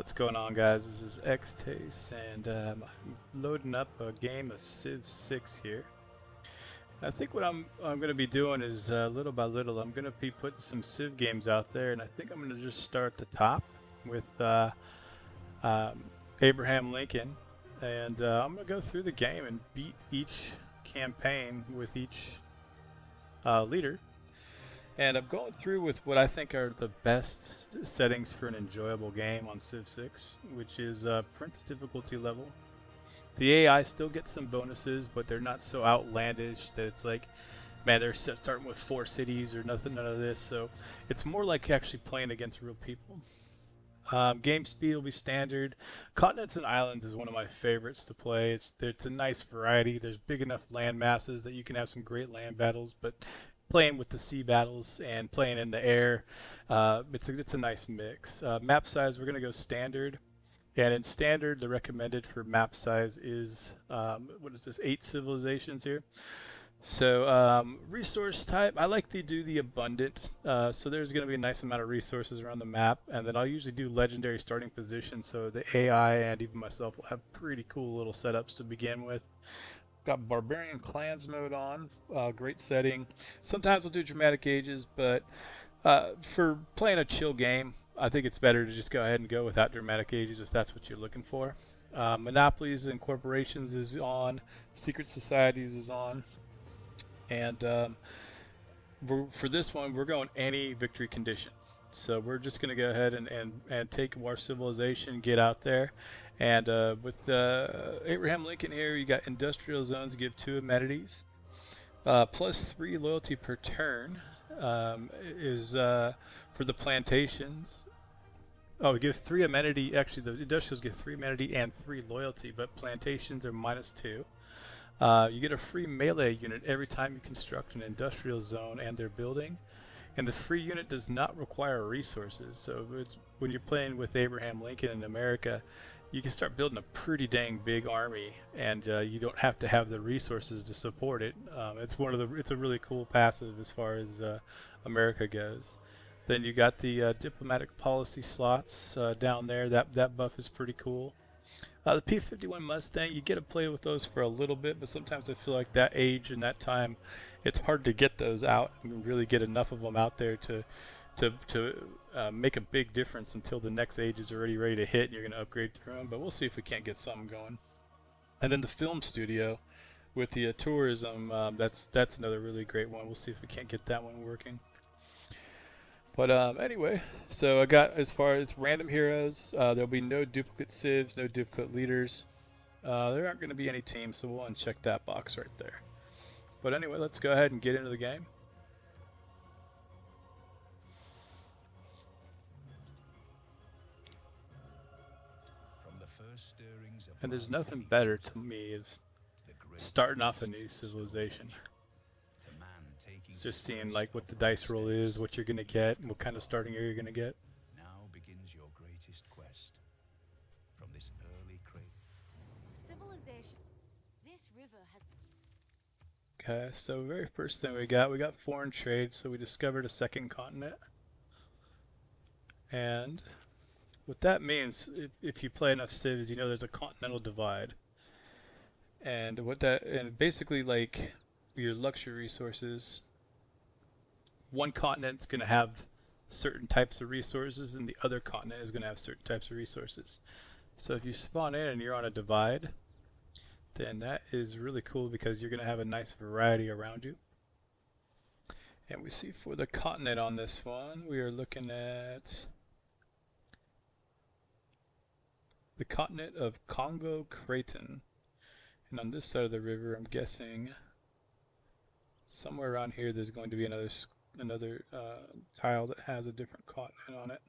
What's going on, guys? This is Xtace, and I'm loading up a game of Civ 6 here. I think what I'm going to be doing is little by little, I'm going to be putting some Civ games out there, and I think I'm going to just start at the top with um, Abraham Lincoln, and I'm going to go through the game and beat each campaign with each leader. And I'm going through with what I think are the best settings for an enjoyable game on Civ 6, which is Prince difficulty level. The AI still gets some bonuses, but they're not so outlandish that it's like, man, they're starting with 4 cities or nothing, none of this. So it's more like actually playing against real people. Game speed will be standard. Continents and Islands is one of my favorites to play. It's a nice variety. There's big enough land masses that you can have some great land battles, but playing with the sea battles and playing in the air, it's a nice mix. Map size, we're gonna go standard, and in standard, the recommended for map size is what is this? 8 civilizations here. So resource type, I like to do the abundant. So there's going to be a nice amount of resources around the map, and then I'll usually do legendary starting position. So the AI and even myself will have pretty cool little setups to begin with. Got Barbarian Clans mode on, great setting. Sometimes I'll do dramatic ages, but for playing a chill game, I think it's better to just go ahead and go without dramatic ages if that's what you're looking for. Monopolies and corporations is on, secret societies is on, and for this one, we're going any victory condition. So we're just going to go ahead and take our civilization, get out there. And with Abraham Lincoln here, you got industrial zones, give 2 amenities. +3 loyalty per turn is for the plantations. Oh, it gives 3 amenity. Actually, the industrials get 3 amenity and 3 loyalty, but plantations are -2. You get a free melee unit every time you construct an industrial zone and their building, and the free unit does not require resources. So when you're playing with Abraham Lincoln in America, you can start building a pretty dang big army, and you don't have to have the resources to support it. It's a really cool passive as far as America goes. Then you got the diplomatic policy slots down there. That buff is pretty cool. The P-51 Mustang, you get to play with those for a little bit, but sometimes I feel like that age and that time, it's hard to get those out and really get enough of them out there to make a big difference until the next age is already ready to hit and you're going to upgrade through them. But we'll see if we can't get something going. And then the film studio with the tourism, that's another really great one. We'll see if we can't get that one working. But anyway, so I got as far as random heroes, there'll be no duplicate civs, no duplicate leaders. There aren't going to be any teams, so we'll uncheck that box right there. But anyway, let's go ahead and get into the game. And there's nothing better to me is starting off a new civilization. It's just seeing like what the dice roll is, what you're gonna get, and what kind of starting area you're gonna get. Now begins your greatest quest. From this early Civilization. This river has. Okay, so very first thing we got foreign trade, so we discovered a second continent. And what that means, if you play enough civs, you know there's a continental divide. And basically like your luxury resources, one continent's going to have certain types of resources and the other continent is going to have certain types of resources. So if you spawn in and you're on a divide, then that is really cool because you're going to have a nice variety around you. And we see for the continent on this one, we are looking at the continent of Congo Creighton. And on this side of the river, I'm guessing somewhere around here there's going to be another tile that has a different continent on it.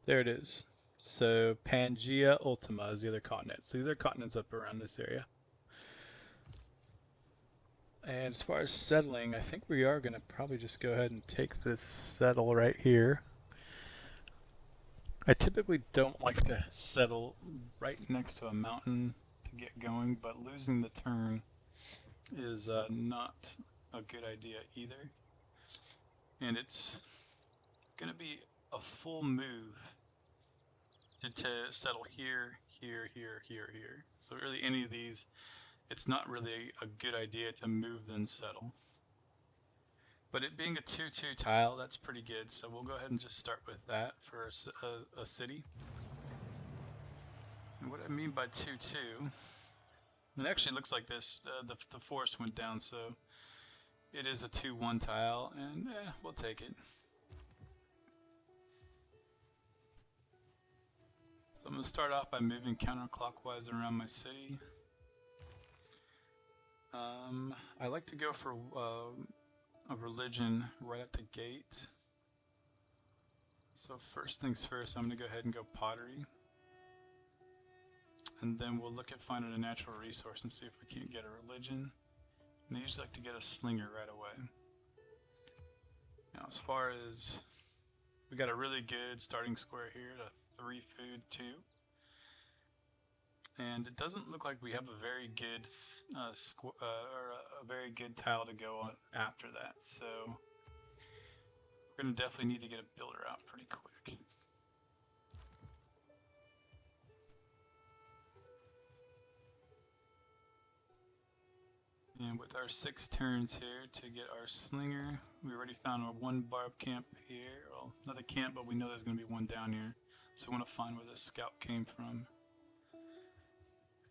There it is. So Pangea Ultima is the other continent. So the other continent's up around this area. And as far as settling, I think we are going to probably just go ahead and take this settle right here. I typically don't like to settle right next to a mountain to get going, but losing the turn is not a good idea either. And it's going to be a full move to settle here, here, here, here, here. So really any of these, it's not really a good idea to move then settle. But it being a 2-2 tile, that's pretty good. So we'll go ahead and just start with that for a city. And what I mean by 2-2, it actually looks like this. The forest went down, so it is a 2-1 tile, and we'll take it. So I'm going to start off by moving counterclockwise around my city. I like to go for a religion right at the gate. So first things first, I'm going to go ahead and go pottery. And then we'll look at finding a natural resource and see if we can't get a religion. And I usually like to get a slinger right away. Now as far as, we got a really good starting square here, a 3 food 2. And it doesn't look like we have a very good a very good tile to go on after that, so we're going to definitely need to get a builder out pretty quick. And with our 6 turns here to get our slinger, we already found our 1 barb camp here. Well, not a camp, but we know there's going to be one down here, so we want to find where this scout came from.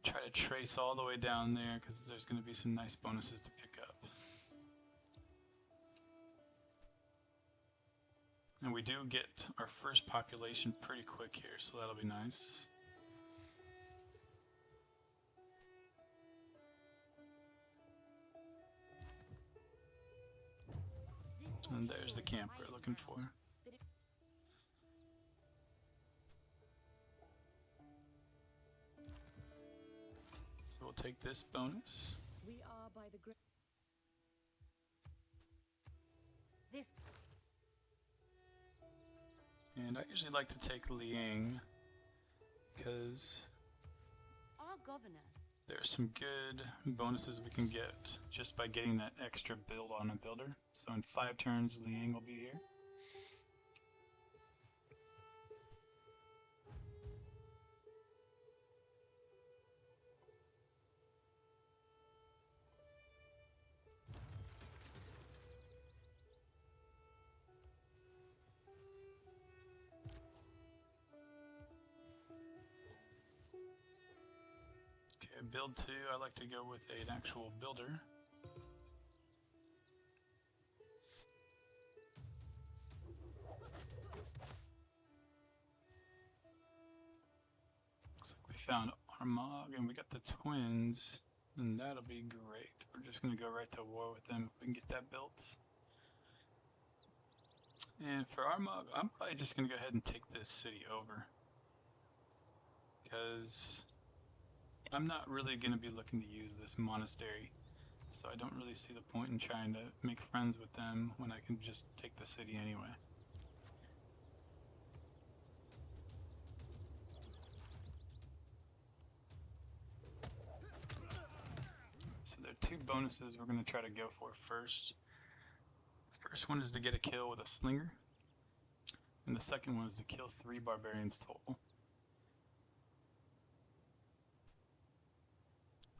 Try to trace all the way down there because there's going to be some nice bonuses to pick up. And we do get our first population pretty quick here, so that'll be nice. And there's the camp we're looking for. So we'll take this bonus. We are by the This And I usually like to take Liang because our governor. there's some good bonuses we can get just by getting that extra build on a builder. So in 5 turns, Liang will be here. Okay, build 2, I like to go with an actual builder. Looks like we found Armagh and we got the twins, and that'll be great. We're just going to go right to war with them if we can get that built. And for Armagh, I'm probably just going to go ahead and take this city over, because I'm not really going to be looking to use this monastery, so I don't really see the point in trying to make friends with them when I can just take the city anyway. So there are 2 bonuses we're going to try to go for first. The first one is to get a kill with a slinger, and the second one is to kill 3 barbarians total.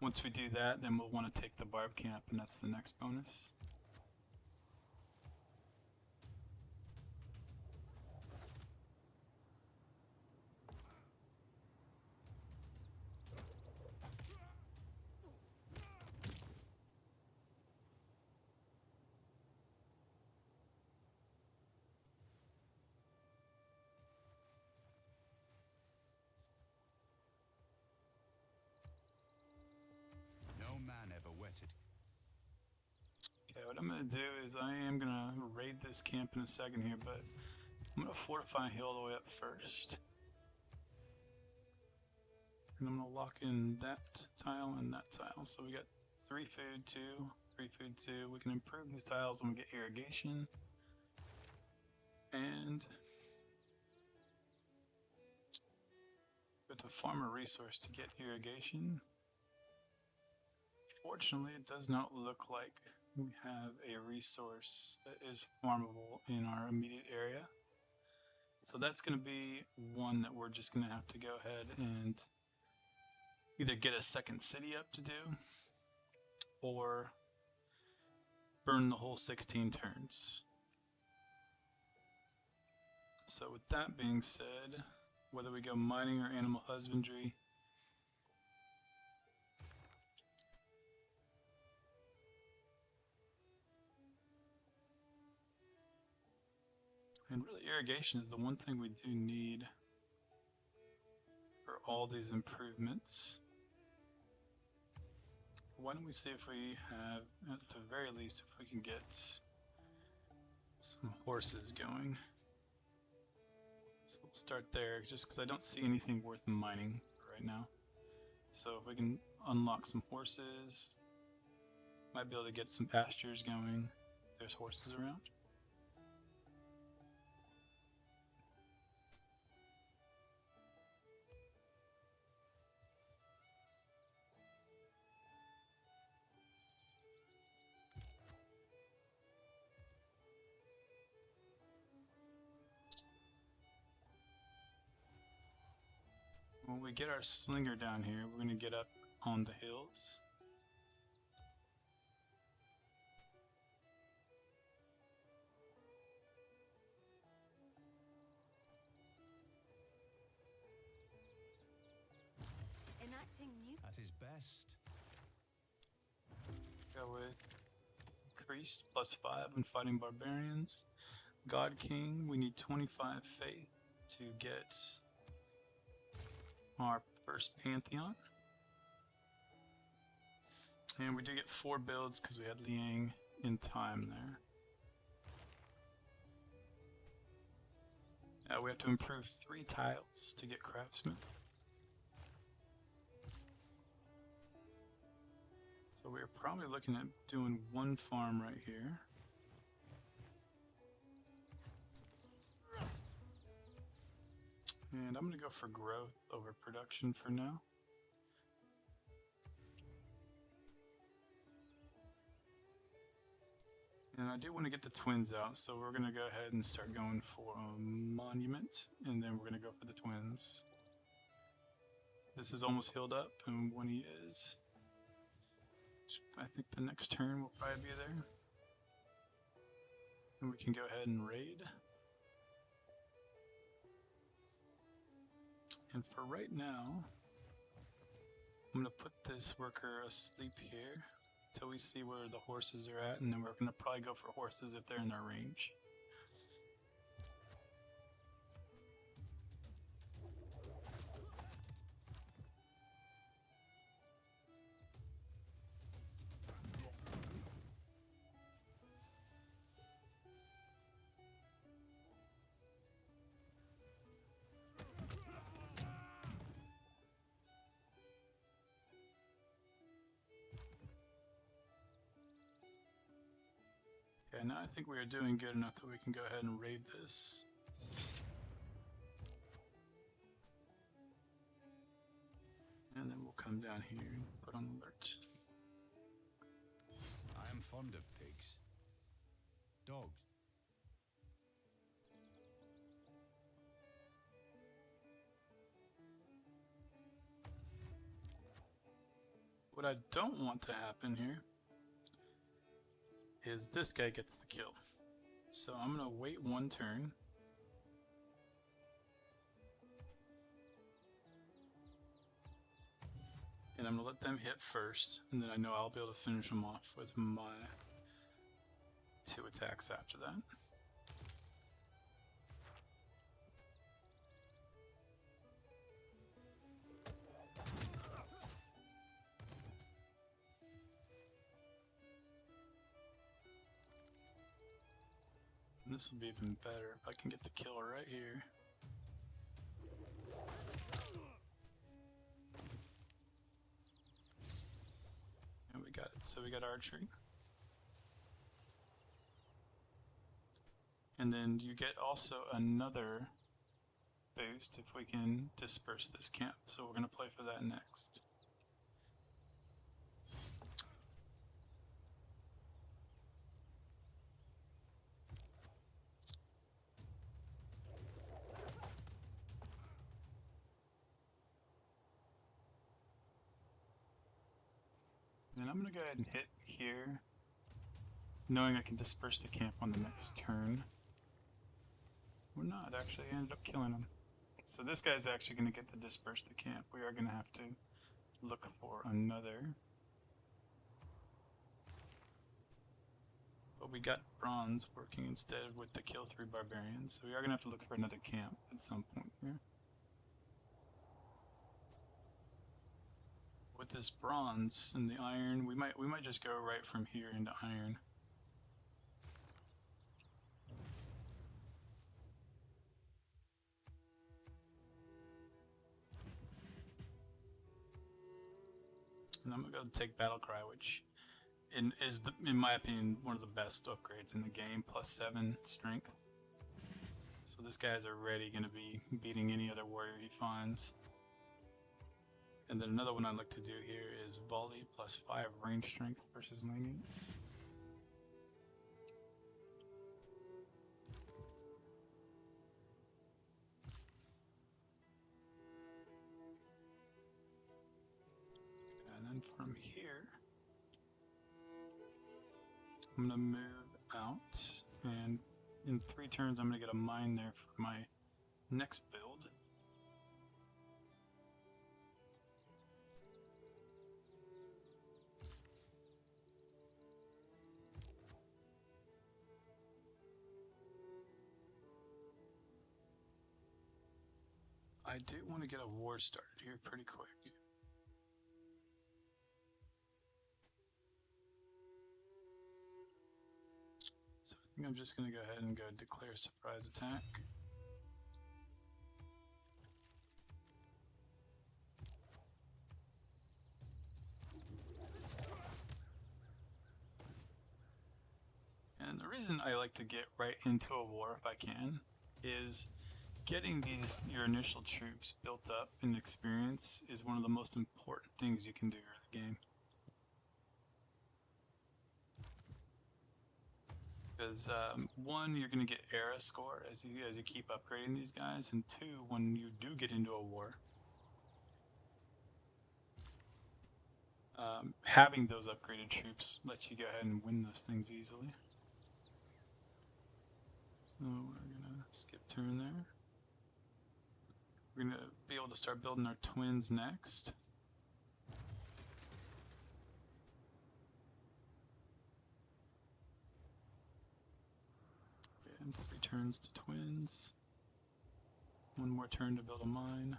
Once we do that, then we'll want to take the barb camp, and that's the next bonus. No man ever wetted. Okay, what I'm going to do is I am going to raid this camp in a second here, but I'm going to fortify and heal all the way up first. And I'm going to lock in that tile and that tile. So we got 3 food 2, 3 food 2. We can improve these tiles when we get irrigation. And go to farmer resource to get irrigation. Fortunately, it does not look like we have a resource that is farmable in our immediate area. So that's going to be one that we're just going to have to go ahead and either get a second city up to do, or burn the whole 16 turns. So with that being said, whether we go mining or animal husbandry, and really irrigation is the one thing we do need for all these improvements. Why don't we see if we have, at the very least, if we can get some horses going. So we'll start there, just because I don't see anything worth mining right now. So if we can unlock some horses, might be able to get some pastures going. There's horses around. When we get our slinger down here, we're going to get up on the hills. Enacting new. At his best. Go with increased +5 in fighting barbarians. God King, we need 25 faith to get our first Pantheon. And we do get 4 builds because we had Liang in time there. We have to improve 3 tiles to get Craftsman. So we're probably looking at doing 1 farm right here. And I'm going to go for growth over production for now. And I do want to get the twins out, so we're going to go ahead and start going for a monument, and then we're going to go for the twins. This is almost healed up, and when he is, I think the next turn will probably be there. And we can go ahead and raid. And for right now, I'm going to put this worker asleep here until we see where the horses are at, and then we're going to probably go for horses if they're in our range. Okay, now I think we are doing good enough that we can go ahead and raid this. And then we'll come down here and put on alert. I am fond of pigs. Dogs. What I don't want to happen here is this guy gets the kill. So I'm going to wait 1 turn. And I'm going to let them hit first, and then I know I'll be able to finish them off with my 2 attacks after that. And this will be even better if I can get the kill right here. And we got it. So we got archery. And then you get also another boost if we can disperse this camp. So we're going to play for that next. And I'm going to go ahead and hit here, knowing I can disperse the camp on the next turn. Or not, actually, I ended up killing him. So this guy's actually going to get to disperse the camp. We are going to have to look for another. But we got bronze working instead with the kill 3 barbarians, so we are going to have to look for another camp at some point here. With this bronze and the iron, we might just go right from here into iron. And I'm gonna go take Battle Cry, which is, in my opinion, one of the best upgrades in the game, +7 strength. So this guy's already going to be beating any other warrior he finds. And then another one I like to do here is Volley, +5 range strength versus Laniates. And then from here, I'm going to move out, and in 3 turns I'm going to get a mine there for my next build. I do want to get a war started here pretty quick. So I think I'm just going to go ahead and go declare surprise attack. And the reason I like to get right into a war if I can is getting your initial troops built up in experience is one of the most important things you can do in the game. Because one, you're going to get era score as you keep upgrading these guys, and two, when you do get into a war, having those upgraded troops lets you go ahead and win those things easily. So we're going to skip turn there. We're going to be able to start building our twins next. And 3 turns to twins. 1 more turn to build a mine.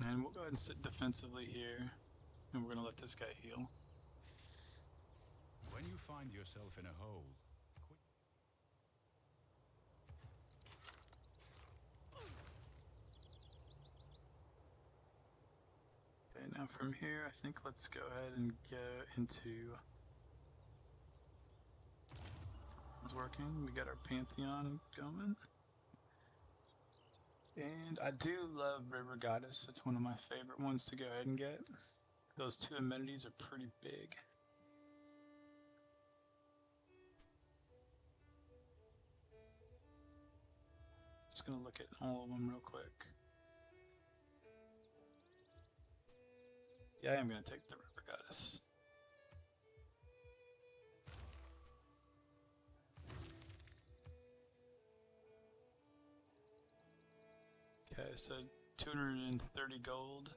And we'll go ahead and sit defensively here. And we're going to let this guy heal. When you find yourself in a hole, Okay, now from here, I think let's go ahead and go into... It's working. We got our Pantheon going. And I do love River Goddess. It's one of my favorite ones to go ahead and get. Those 2 amenities are pretty big. Just gonna look at all of them real quick. Yeah, I am gonna take the River Goddess. Okay, so 230 gold.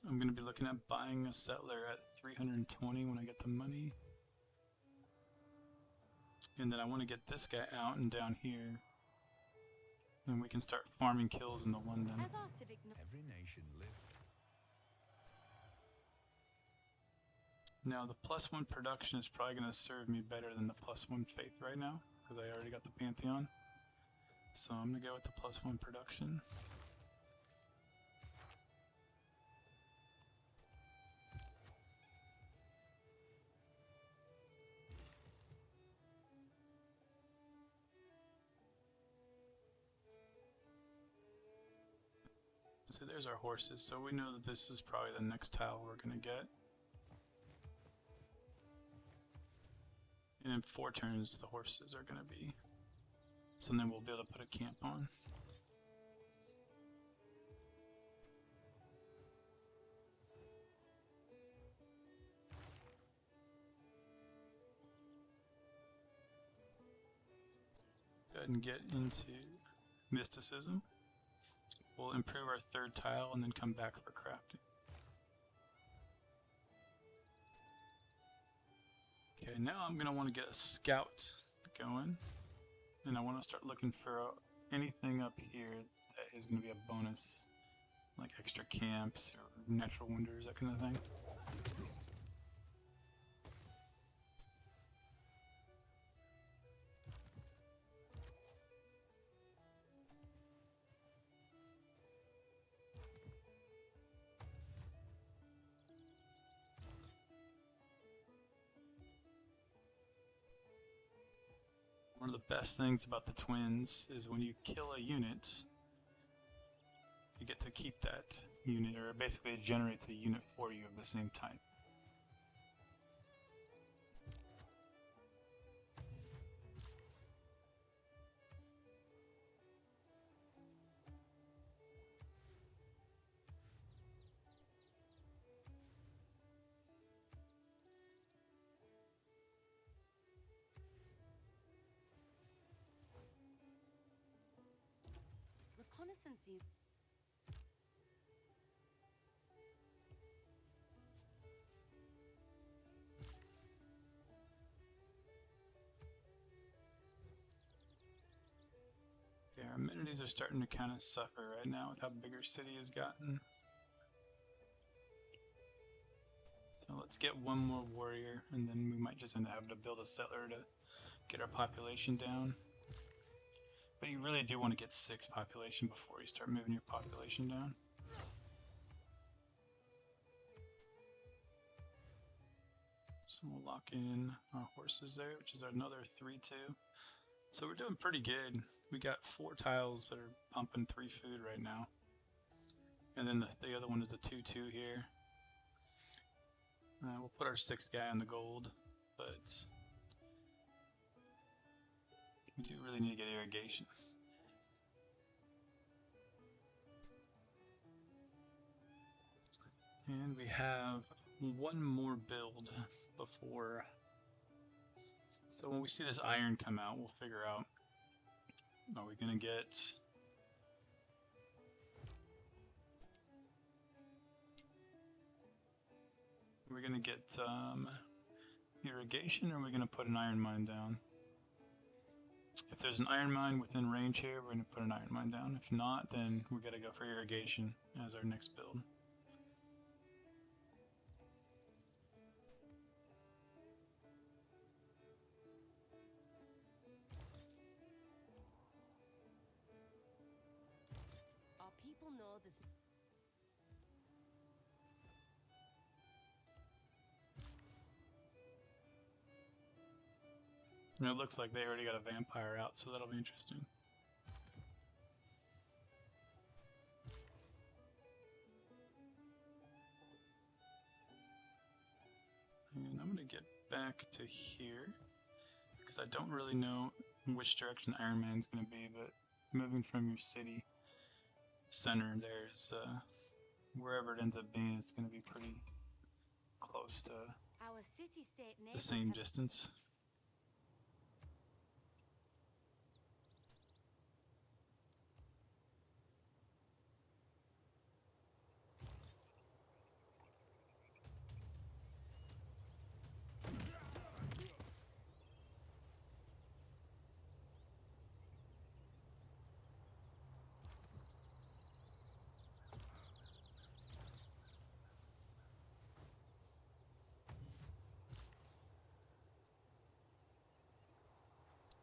I'm going to be looking at buying a settler at 320 when I get the money. And then I want to get this guy out and down here. And we can start farming kills into London. As our civic every nation lives. Now the +1 production is probably going to serve me better than the +1 faith right now, because I already got the Pantheon. So I'm going to go with the +1 production. So there's our horses, so we know that this is probably the next tile we're going to get. And in 4 turns the horses are going to be something we'll be able to put a camp on. ahead and get into mysticism. We'll improve our third tile and then come back for crafting. Okay, now I'm going to want to get a scout going. And I want to start looking for anything up here that is going to be a bonus. Like extra camps or natural wonders, that kind of thing. One of the best things about the twins is when you kill a unit, you get to keep that unit, or basically it generates a unit for you of the same type. Reconnaissance you. Their amenities are starting to kind of suffer right now with how big our city has gotten. So let's get one more warrior, and then we might just end up having to build a settler to get our population down. But you really do want to get 6 population before you start moving your population down. So we'll lock in our horses there, which is another 3-2. So we're doing pretty good. We got 4 tiles that are pumping 3 food right now. And then the other one is a 2-2 here. We'll put our 6th guy on the gold, but we do really need to get irrigation. And we have one more build before. So when we see this iron come out, we'll figure out, are we going to get irrigation, or are we going to put an iron mine down? If there's an iron mine within range here, we're going to put an iron mine down. If not, then we're going to go for irrigation as our next build. Our people know this. And it looks like they already got a vampire out, so that'll be interesting. And I'm going to get back to here, because I don't really know which direction Iron Man's going to be, but moving from your city center, there's wherever it ends up being, it's going to be pretty close to Our city-state the neighbors same have distance.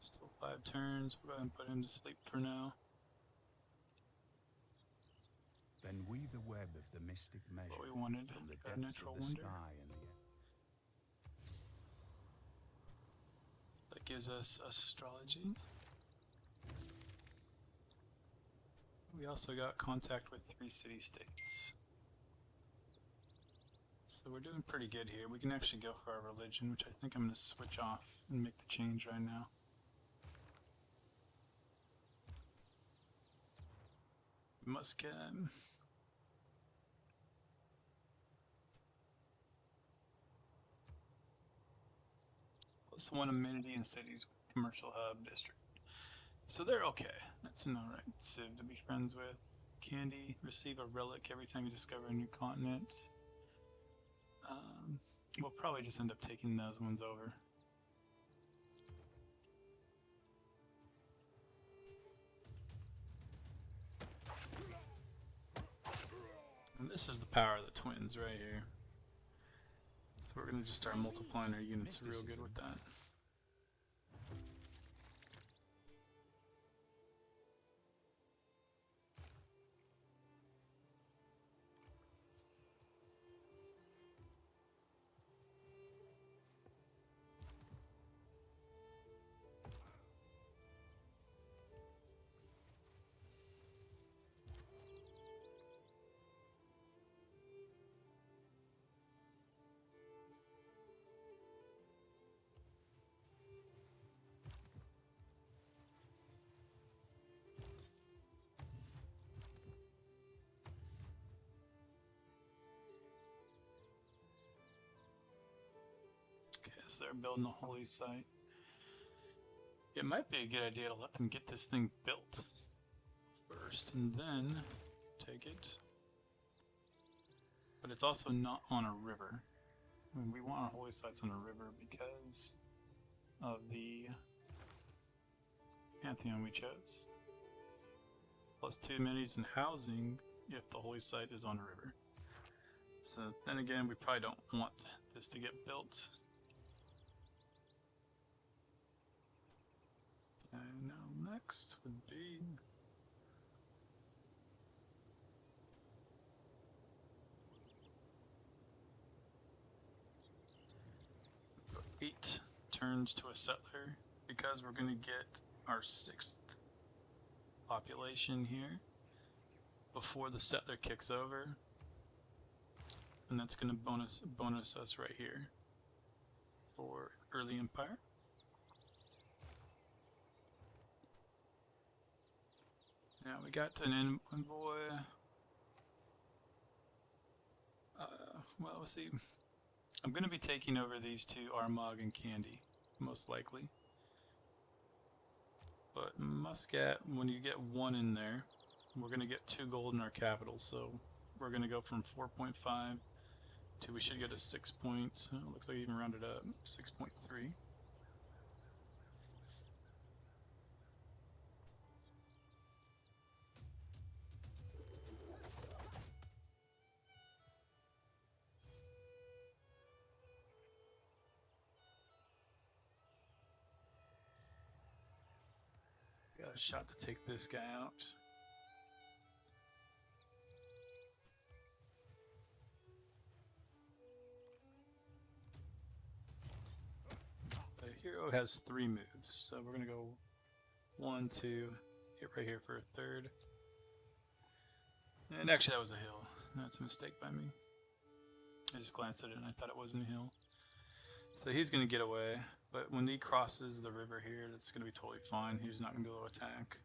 Still 5 turns. We'll go ahead and put him to sleep for now. Then weave the web of the mystic measure What we wanted, from the got a depths natural of the wonder. sky and the That gives us astrology. We also got contact with 3 city-states. So we're doing pretty good here. We can actually go for our religion, which I think I'm going to switch off and make the change right now. Muscat. +1 amenity in cities with commercial hub district. So they're okay. That's an alright civ to be friends with. Candy, receive a relic every time you discover a new continent. We'll probably just end up taking those ones over. And this is the power of the twins right here. So we're going to just start multiplying our units real good with that. So they're building the holy site. It might be a good idea to let them get this thing built first and then take it. But it's also not on a river. I mean, we want our holy sites on a river because of the pantheon we chose. Plus 2 minis and housing if the holy site is on a river. So then again, we probably don't want this to get built. And now next would be eight turns to a settler because we're going to get our 6th population here before the settler kicks over, and that's going to bonus us right here for early empire. Now we got an envoy. Well, let's see. I'm going to be taking over these two, Armagh and Candy, most likely. But Muscat, when you get 1 in there, we're going to get 2 gold in our capital. So we're going to go from 4.5 to we should get a 6 point. Looks like I even rounded up 6.3. Got a shot to take this guy out. The hero has 3 moves, so we're gonna go 1, 2, hit right here for a 3rd. And actually that was a hill. That's a mistake by me. I just glanced at it and I thought it wasn't a hill. So he's gonna get away, but when he crosses the river here, that's gonna be totally fine. He's not gonna be able to attack.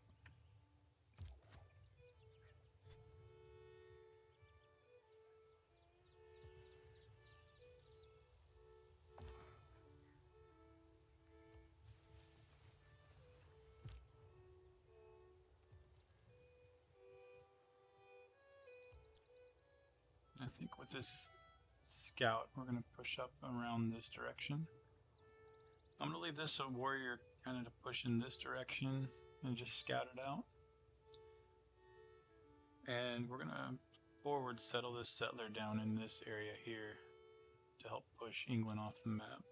I think with this scout, we're going to push up around this direction. I'm going to leave this a warrior kind of to push in this direction and just scout it out. And we're going to forward settle this settler down in this area here to help push England off the map.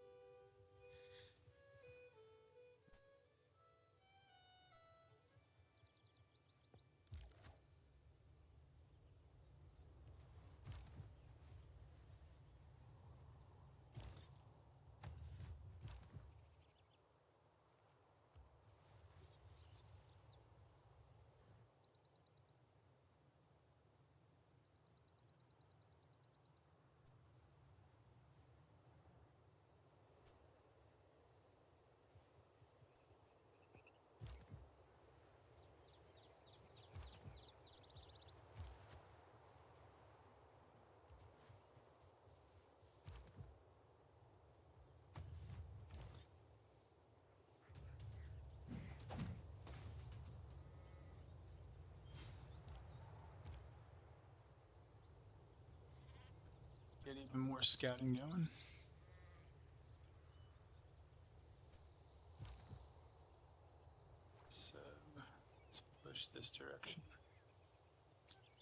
get even more scouting going. So let's push this direction.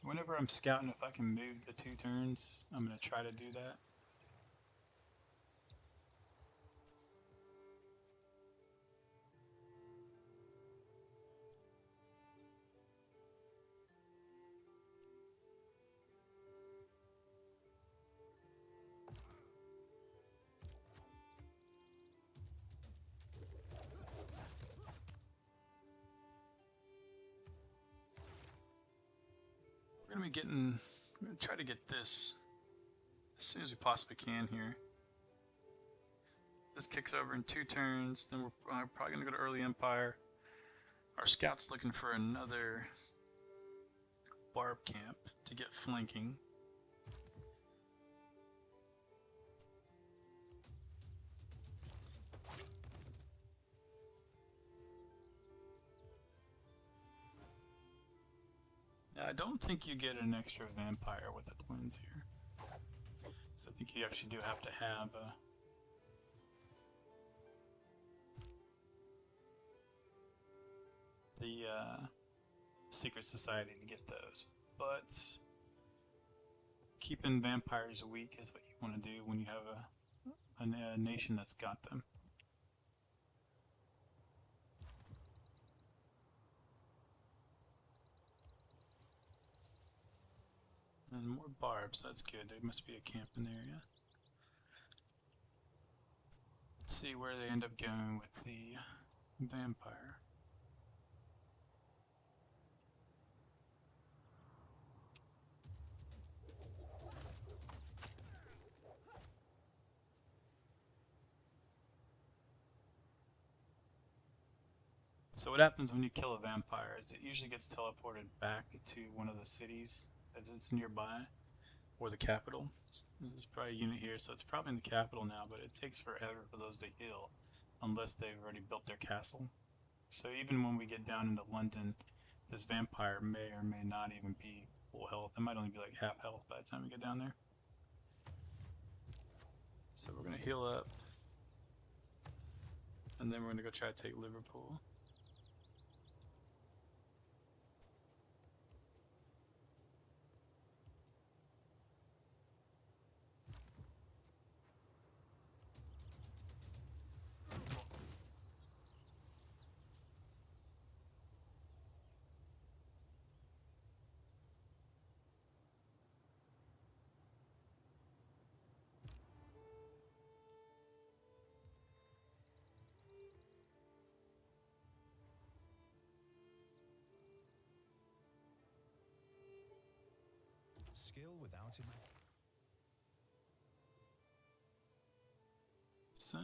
Whenever I'm scouting, if I can move the 2 turns, I'm going to try to do that. We're going to try to get this as soon as we possibly can here. This kicks over in 2 turns, then we're probably going to go to early Empire. Our scout's looking for another barb camp to get flanking. Now, I don't think you get an extra vampire with the twins here. So I think you actually do have to have the Secret Society to get those. But keeping vampires weak is what you want to do when you have a nation that's got them. And more barbs, that's good. There must be a camping area. Let's see where they end up going with the vampire. So what happens when you kill a vampire is it usually gets teleported back to one of the cities that's nearby, or the capital. There's probably a unit here, so it's probably in the capital now, but it takes forever for those to heal, unless they've already built their castle. So even when we get down into London, this vampire may or may not even be full health. It might only be like half health by the time we get down there. So we're going to heal up, and then we're going to go try to take Liverpool. Skill without him. So,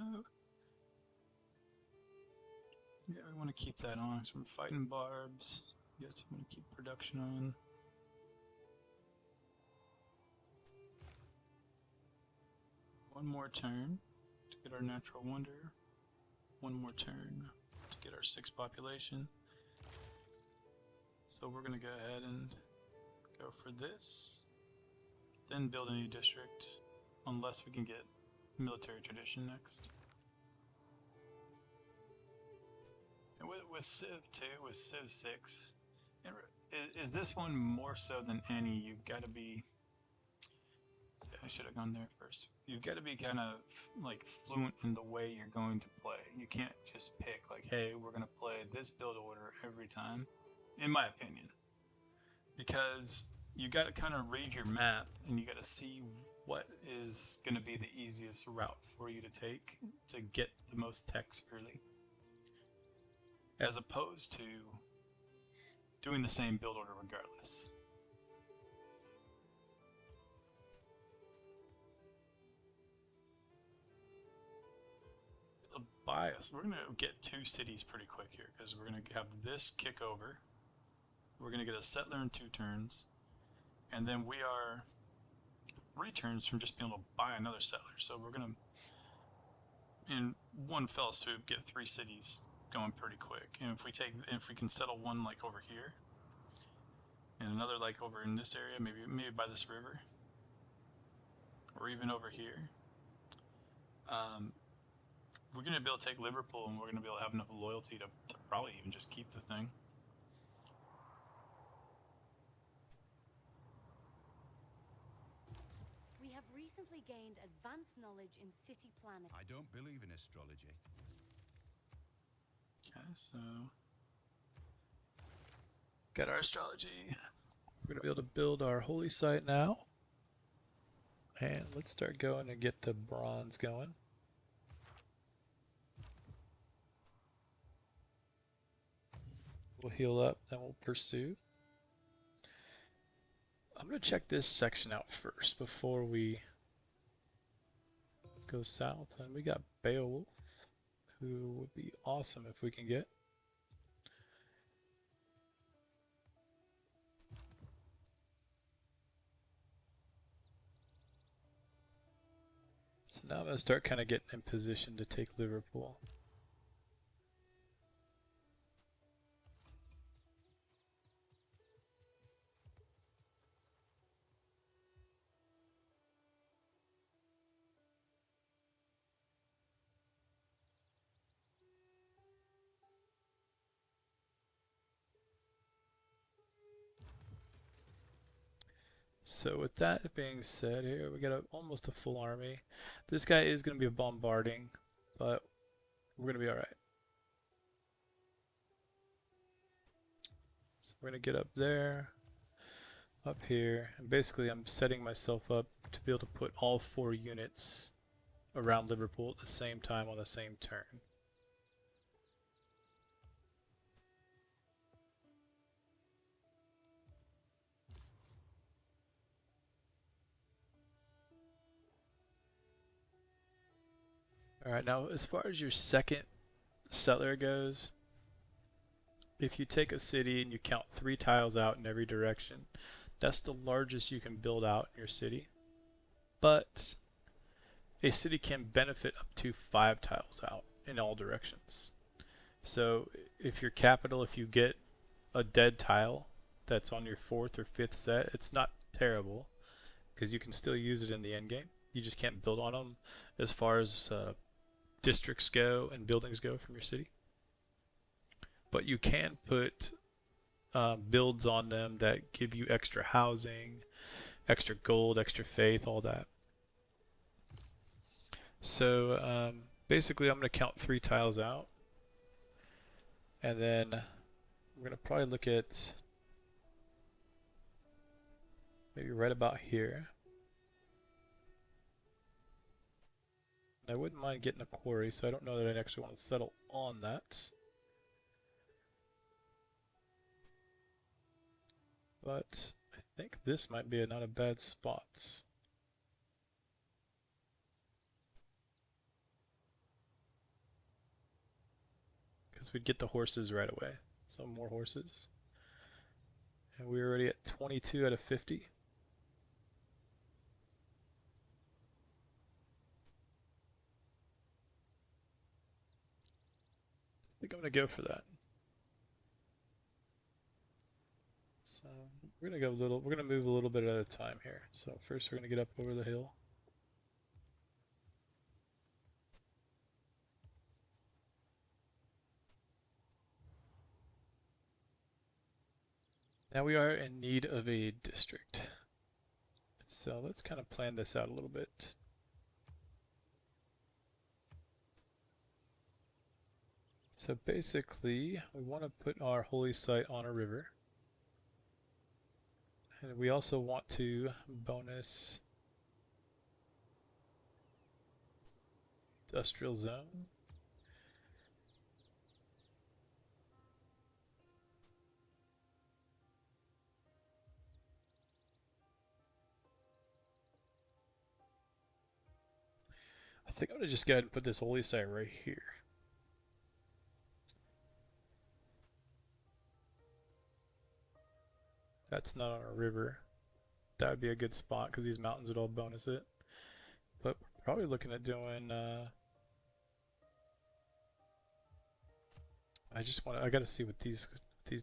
yeah, we want to keep that on. So we're fighting barbs. Yes, we want to keep production on. One more turn to get our natural wonder. One more turn to get our 6 population. So we're going to go ahead and go for this. Then build a new district, unless we can get military tradition next. And with Civ 2, with Civ 6, is this one more so than any? You've got to be... I should have gone there first. You've got to be kind of like fluent in the way you're going to play. You can't just pick like, hey, we're going to play this build order every time, in my opinion. Because you got to kind of read your map, and you got to see what is going to be the easiest route for you to take to get the most techs early, as opposed to doing the same build order regardless. A bias. We're going to get 2 cities pretty quick here, because we're going to have this kick over. We're going to get a settler in 2 turns. And then we are 3 turns from just being able to buy another settler. So we're going to, in one fell swoop, get 3 cities going pretty quick. And if we can settle one like over here, and another like over in this area, maybe by this river, or even over here, we're going to be able to take Liverpool, and we're going to be able to have enough loyalty to probably even just keep the thing. We have recently gained advanced knowledge in city planning. I don't believe in astrology. Okay, so got our astrology. We're gonna be able to build our holy site now. And let's start going and get the bronze going. We'll heal up, then we'll pursue. I'm gonna check this section out first before we go south. And we got Beowulf, who would be awesome if we can get. So now I'm going to start kind of getting in position to take Liverpool. So with that being said, here we got almost a full army. This guy is going to be bombarding, but we're going to be all right. So we're going to get up there, up here, and basically I'm setting myself up to be able to put all 4 units around Liverpool at the same time on the same turn. Alright, now as far as your second settler goes, if you take a city and you count 3 tiles out in every direction, that's the largest you can build out in your city. But a city can benefit up to 5 tiles out in all directions. So if your capital, if you get a dead tile that's on your 4th or 5th set, it's not terrible because you can still use it in the end game. You just can't build on them as far as districts go and buildings go from your city. But you can put builds on them that give you extra housing, extra gold, extra faith, all that. So basically I'm going to count 3 tiles out. And then we're going to probably look at maybe right about here. I wouldn't mind getting a quarry, so I don't know that I actually want to settle on that. But I think this might be not a bad spot. Because we'd get the horses right away. Some more horses. And we're already at 22 out of 50. I think I'm going to go for that. So we're going to we're going to move a little bit at a time here. So first we're going to get up over the hill. Now we are in need of a district. So let's kind of plan this out a little bit. So basically, we want to put our holy site on a river. And we also want to bonus industrial zone. I think I'm going to just go ahead and put this holy site right here. That's not on a river. That would be a good spot because these mountains would all bonus it. But we're probably looking at doing I gotta see what these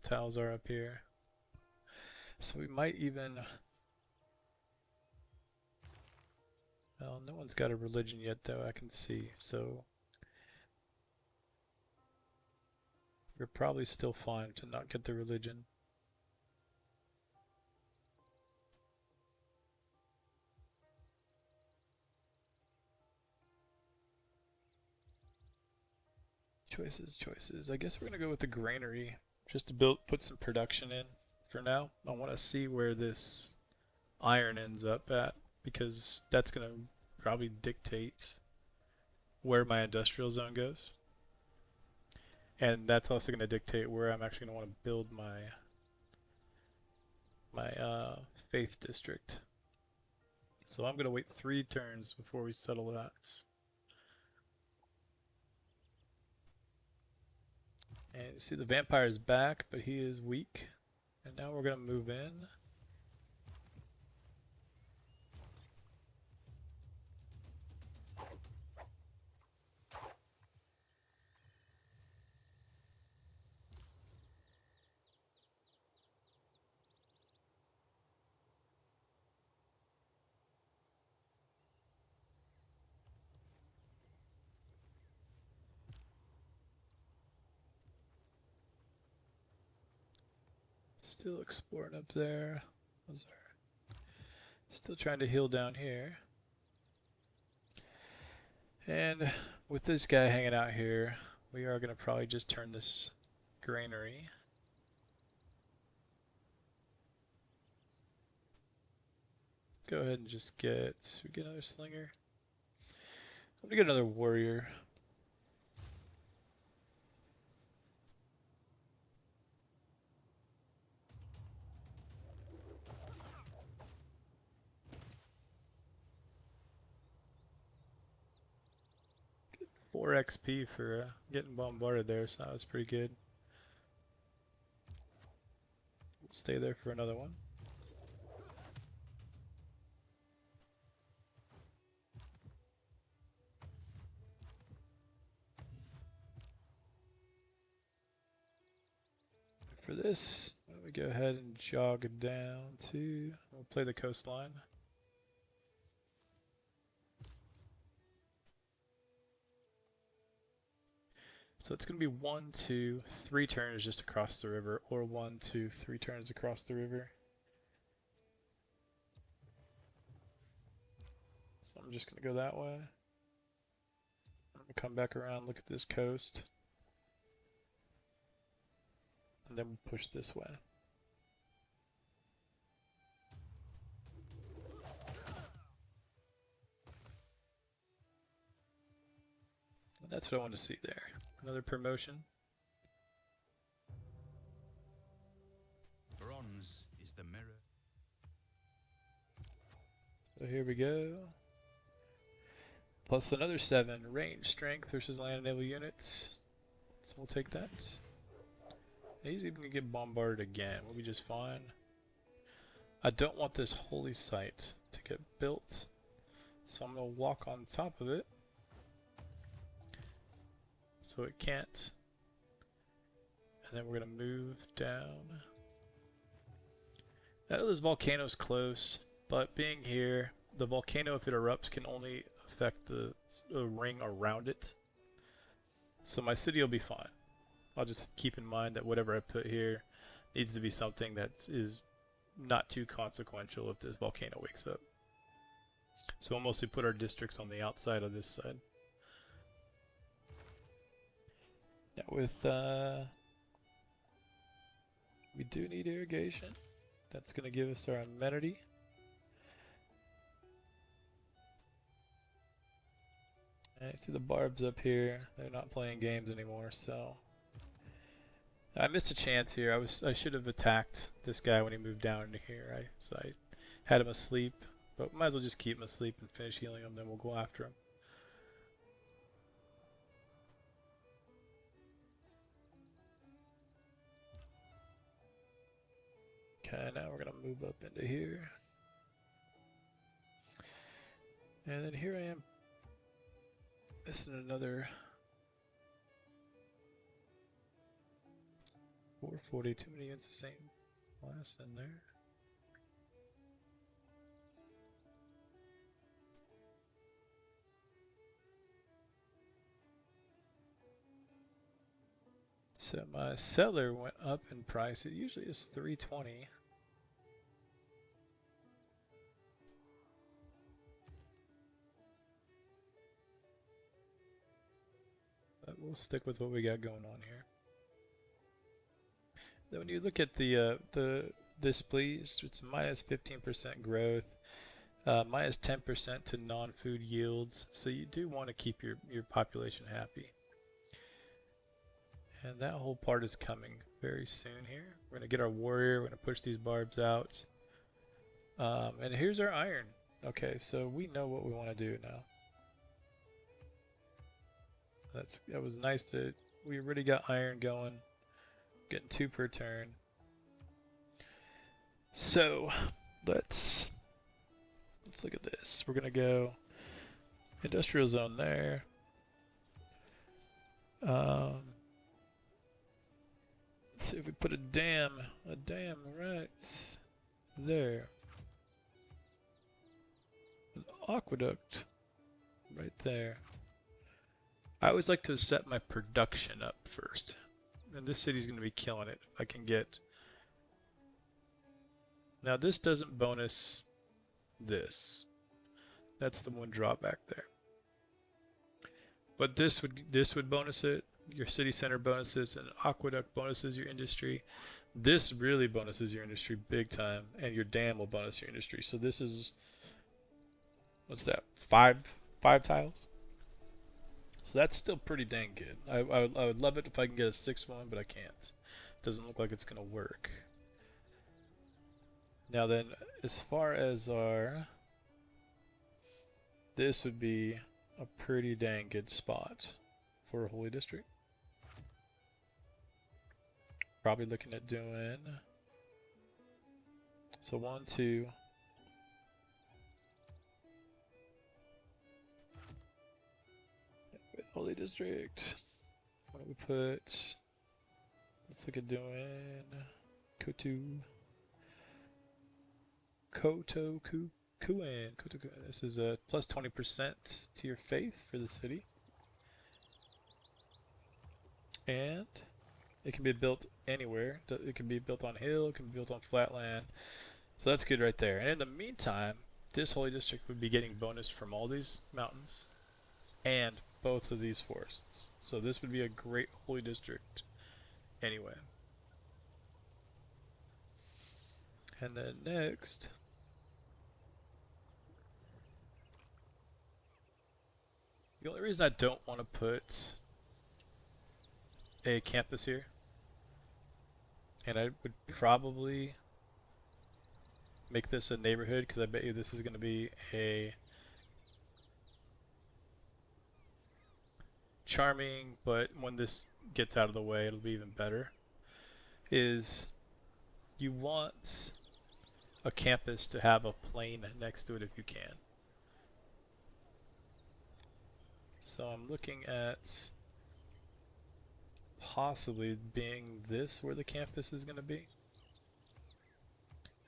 tiles are up here. So we might even Well, no one's got a religion yet, though, I can see, so we're probably still fine to not get the religion. Choices. I guess we're gonna go with the granary just to put some production in for now. I want to see where this iron ends up at because that's gonna probably dictate where my industrial zone goes, and that's also gonna dictate where I'm actually gonna want to build my faith district. So I'm gonna wait 3 turns before we settle that. And you see the vampire is back, but he is weak. And now we're going to move in. Still exploring up there. Still trying to heal down here. And with this guy hanging out here, we are going to probably just turn this granary. Go ahead and just get another slinger. I'm going to get another warrior. Get 4 XP for getting bombarded there, so that was pretty good. We'll stay there for another one. For this, we go ahead and jog down to, we'll play the coastline. So it's going to be 1, 2, 3 turns just across the river, or 1, 2, 3 turns across the river. So I'm just going to go that way. I'm going to come back around, look at this coast. And then we'll push this way. And that's what I want to see there. Another promotion. Bronze is the mirror. So here we go. Plus another 7 range strength versus land and naval units. So we'll take that. He's even gonna get bombarded again. We'll be just fine. I don't want this holy site to get built, so I'm gonna walk on top of it so it can't. And then we're gonna move down. I know this volcano's close, but being here, the volcano, if it erupts, can only affect the ring around it. So my city will be fine. I'll just keep in mind that whatever I put here needs to be something that is not too consequential if this volcano wakes up. So we'll mostly put our districts on the outside of this side. Now with, we do need irrigation. That's going to give us our amenity. And you see the barbs up here. They're not playing games anymore, so I missed a chance here. I should have attacked this guy when he moved down into here. So I had him asleep, but might as well just keep him asleep and finish healing him, then we'll go after him. Okay, now we're gonna move up into here. And then here I am. This is another 440, too many units, the same class in there. So my seller went up in price. It usually is 320. But we'll stick with what we got going on here. Then when you look at the displeased, it's minus 15% growth, minus 10% to non-food yields. So you do want to keep your population happy. And that whole part is coming very soon here. We're going to get our warrior. We're going to push these barbs out. And here's our iron. Okay, so we know what we want to do now. That was nice that we already got iron going. Getting 2 per turn. So let's look at this. We're gonna go industrial zone there. Let's see if we put a dam right there. An aqueduct right there. I always like to set my production up first. And this city's going to be killing it if I can get... Now this doesn't bonus this. That's the one drawback there. But this would bonus it. Your city center bonuses, and aqueduct bonuses your industry. This really bonuses your industry big time, and your dam will bonus your industry. So this is... What's that? Five tiles? So that's still pretty dang good. I would love it if I can get a 6-1, but I can't. Doesn't look like it's going to work. Now then, as far as our... This would be a pretty dang good spot for a Holy District. Probably looking at doing... So 1, 2... Holy District. What do we put? Let's look at doing Kotoku. This is a plus 20% to your faith for the city. And it can be built anywhere. It can be built on hill, it can be built on flatland. So that's good right there. And in the meantime, this Holy District would be getting bonus from all these mountains and both of these forests. So this would be a great Holy District anyway. And then next, the only reason I don't want to put a campus here, and I would probably make this a neighborhood, because I bet you this is going to be a charming, but when this gets out of the way it'll be even better, is you want a campus to have a plane next to it if you can. So I'm looking at possibly being this where the campus is going to be.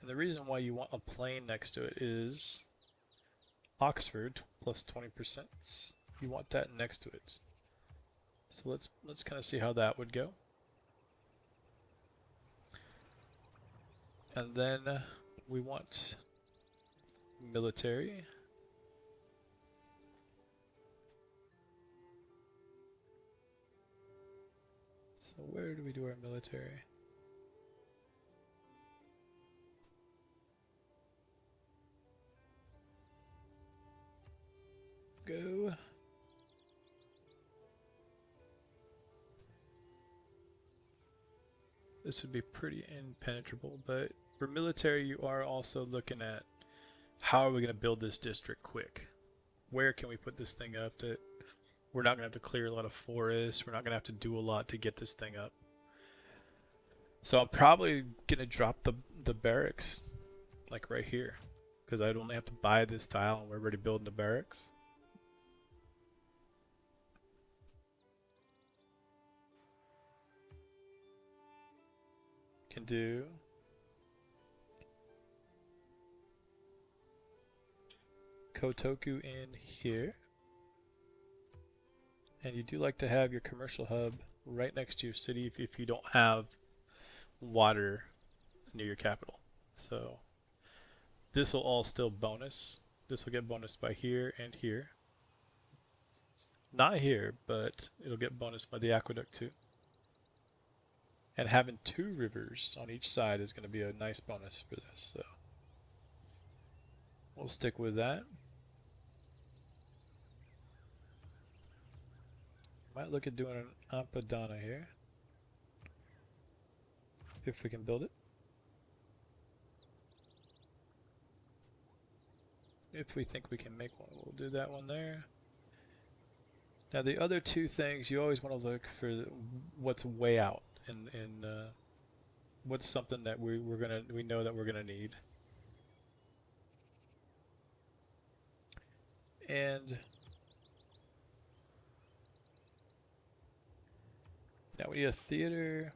And the reason why you want a plane next to it is Oxford plus 20%. You want that next to it. So let's kind of see how that would go. And then we want military. So where do we do our military? Go. This would be pretty impenetrable, but for military you are also looking at how are we going to build this district quick? Where can we put this thing up that we're not going to have to clear a lot of forests, we're not going to have to do a lot to get this thing up. So I'm probably going to drop the barracks like right here, because I'd only have to buy this tile and we're already building the barracks. Can do Kotoku in here, and you do like to have your commercial hub right next to your city if you don't have water near your capital. So this will all still bonus. This will get bonus by here and here. Not here, but it'll get bonus by the aqueduct too. And having 2 rivers on each side is going to be a nice bonus for this. So we'll stick with that. Might look at doing an Apadana here. If we can build it. If we think we can make one, we'll do that one there. Now the other 2 things, you always want to look for what's way out and what's something that we know that we're gonna need. And now we need a theater,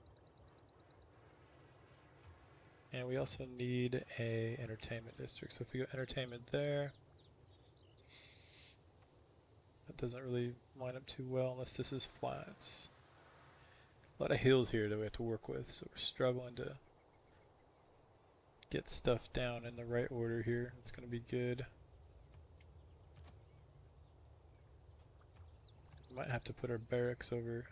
and we also need a entertainment district. So if we go entertainment there, that doesn't really line up too well unless this is flats. A lot of hills here that we have to work with, so we're struggling to get stuff down in the right order here. It's going to be good. Might have to put our barracks over.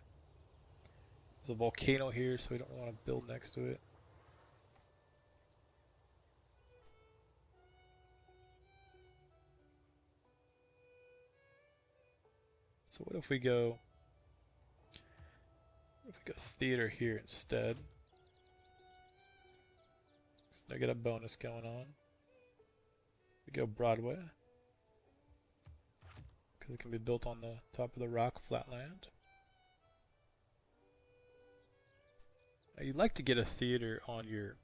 There's a volcano here, so we don't want to build next to it. So what if we go theater here instead? So I get a bonus going on. We go Broadway, because it can be built on the top of the rock flatland. Now you'd like to get a theater on your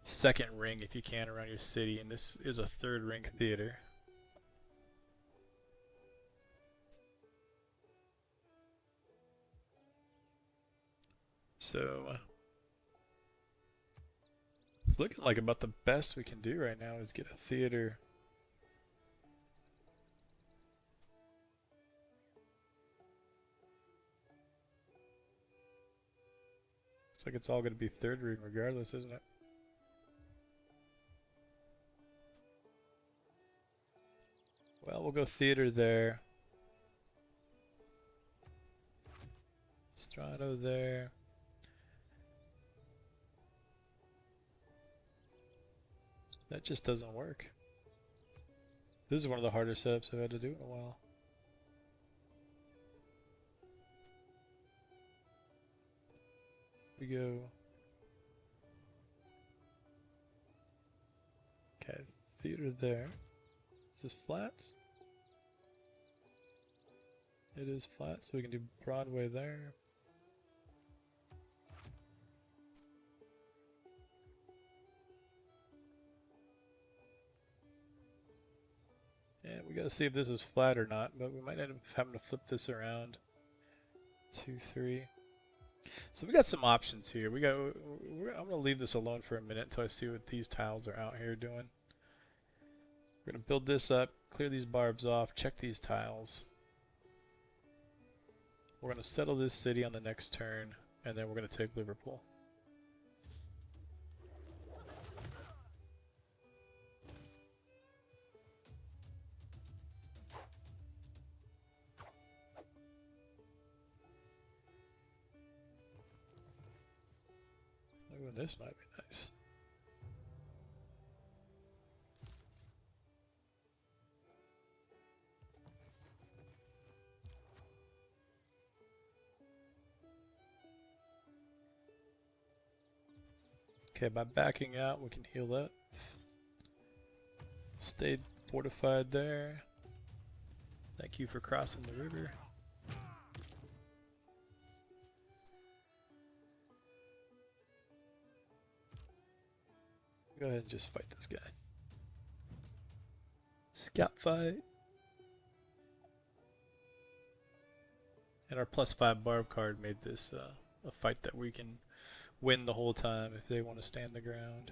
second ring if you can around your city, and this is a 3rd ring theater. So it's looking like about the best we can do right now is get a theater. Looks like it's all going to be 3rd ring regardless, isn't it? Well, we'll go theater there. Strato there. That just doesn't work. This is one of the harder setups I've had to do in a while. We go. Okay, theater there. Is this flats? It is flat, so we can do Broadway there. And we gotta see if this is flat or not, but we might end up having to flip this around. 2, 3. So we got some options here. I'm gonna leave this alone for a minute until I see what these tiles are out here doing. We're gonna build this up, clear these barbs off, check these tiles. We're gonna settle this city on the next turn, and then we're gonna take Liverpool. Ooh, this might be nice. Okay, by backing out, we can heal that. Stayed fortified there. Thank you for crossing the river. Go ahead and just fight this guy. Scout fight. And our +5 barb card made this a fight that we can win the whole time if they want to stand the ground.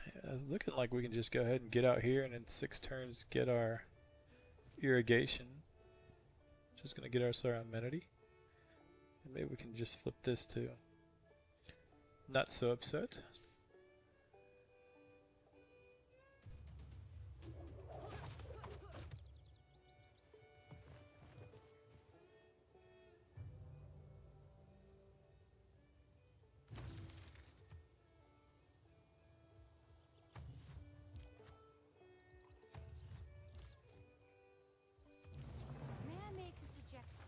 Yeah, looking like we can just go ahead and get out here and in 6 turns get our irrigation. Just gonna get us our amenity. And maybe we can just flip this too. Not so upset. May I make a suggestion?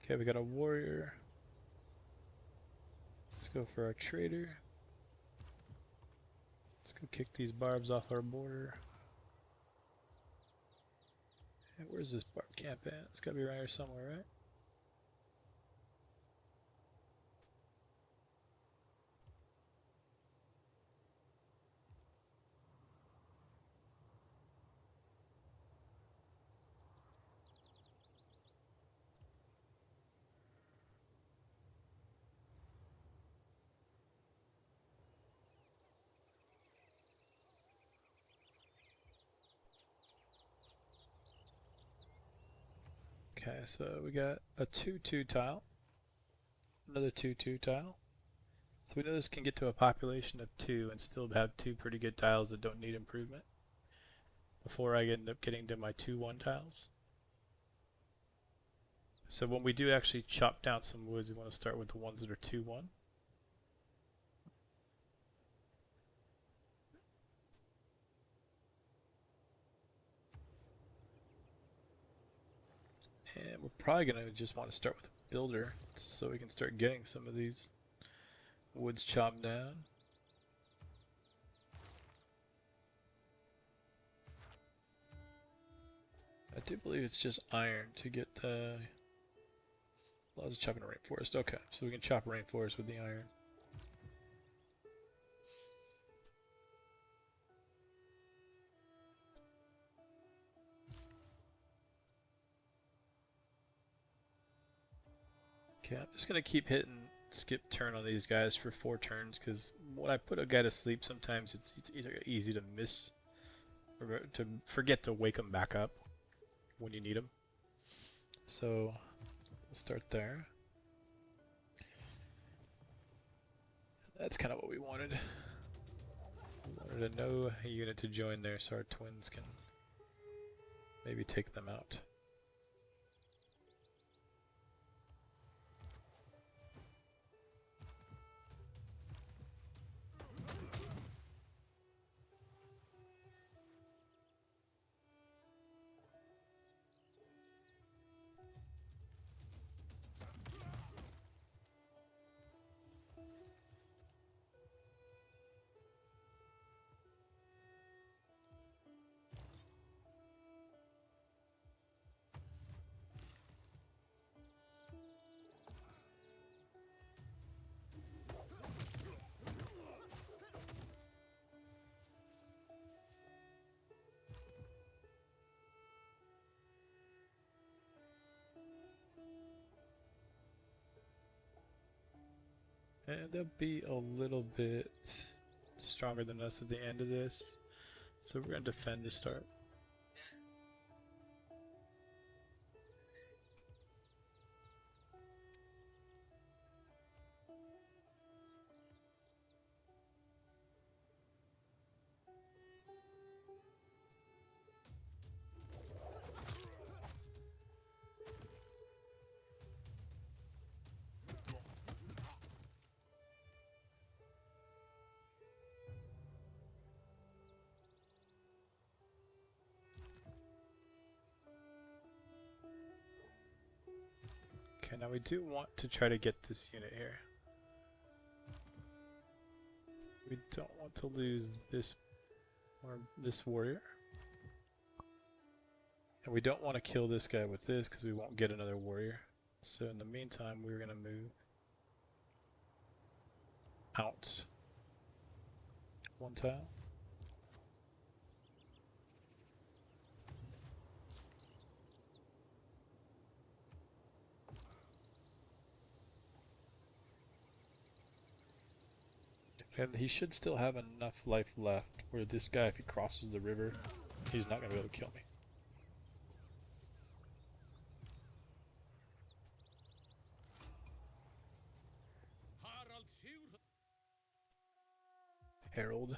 Okay, we got a warrior. Let's go for our trader. Let's go kick these barbs off our border. And where's this barb camp at? It's gotta be around here somewhere, right? Okay, so we got a 2-2 tile. Another 2-2 tile. So we know this can get to a population of 2 and still have 2 pretty good tiles that don't need improvement before I end up getting to my 2-1 tiles. So when we do actually chop down some woods, we want to start with the ones that are 2-1. And we're probably going to just want to start with a builder so we can start getting some of these woods chopped down. I do believe it's just iron to get well, I was chopping a rainforest. Okay, so we can chop a rainforest with the iron. Okay, I'm just gonna keep hitting skip turn on these guys for 4 turns because when I put a guy to sleep, sometimes it's easy to miss or to forget to wake him back up when you need him. So we'll start there. That's kind of what we wanted. We wanted a no unit to join there so our twins can maybe take them out. And they'll be a little bit stronger than us at the end of this. So we're going to defend to start. Okay, now we do want to try to get this unit here. We don't want to lose this or this warrior. And we don't want to kill this guy with this because we won't get another warrior. So in the meantime, we're going to move out 1 tile. And he should still have enough life left where this guy, if he crosses the river, he's not going to be able to kill me. Herald.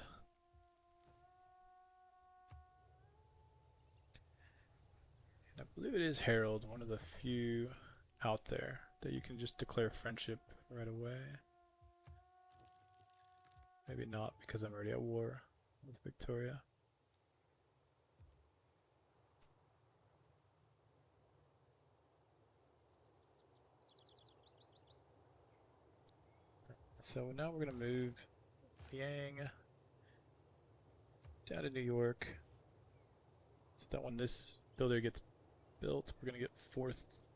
And I believe it is Herald, one of the few out there that you can just declare friendship right away. Maybe not, because I'm already at war with Victoria. So now we're going to move Yang down to New York, so that when this builder gets built, we're going to get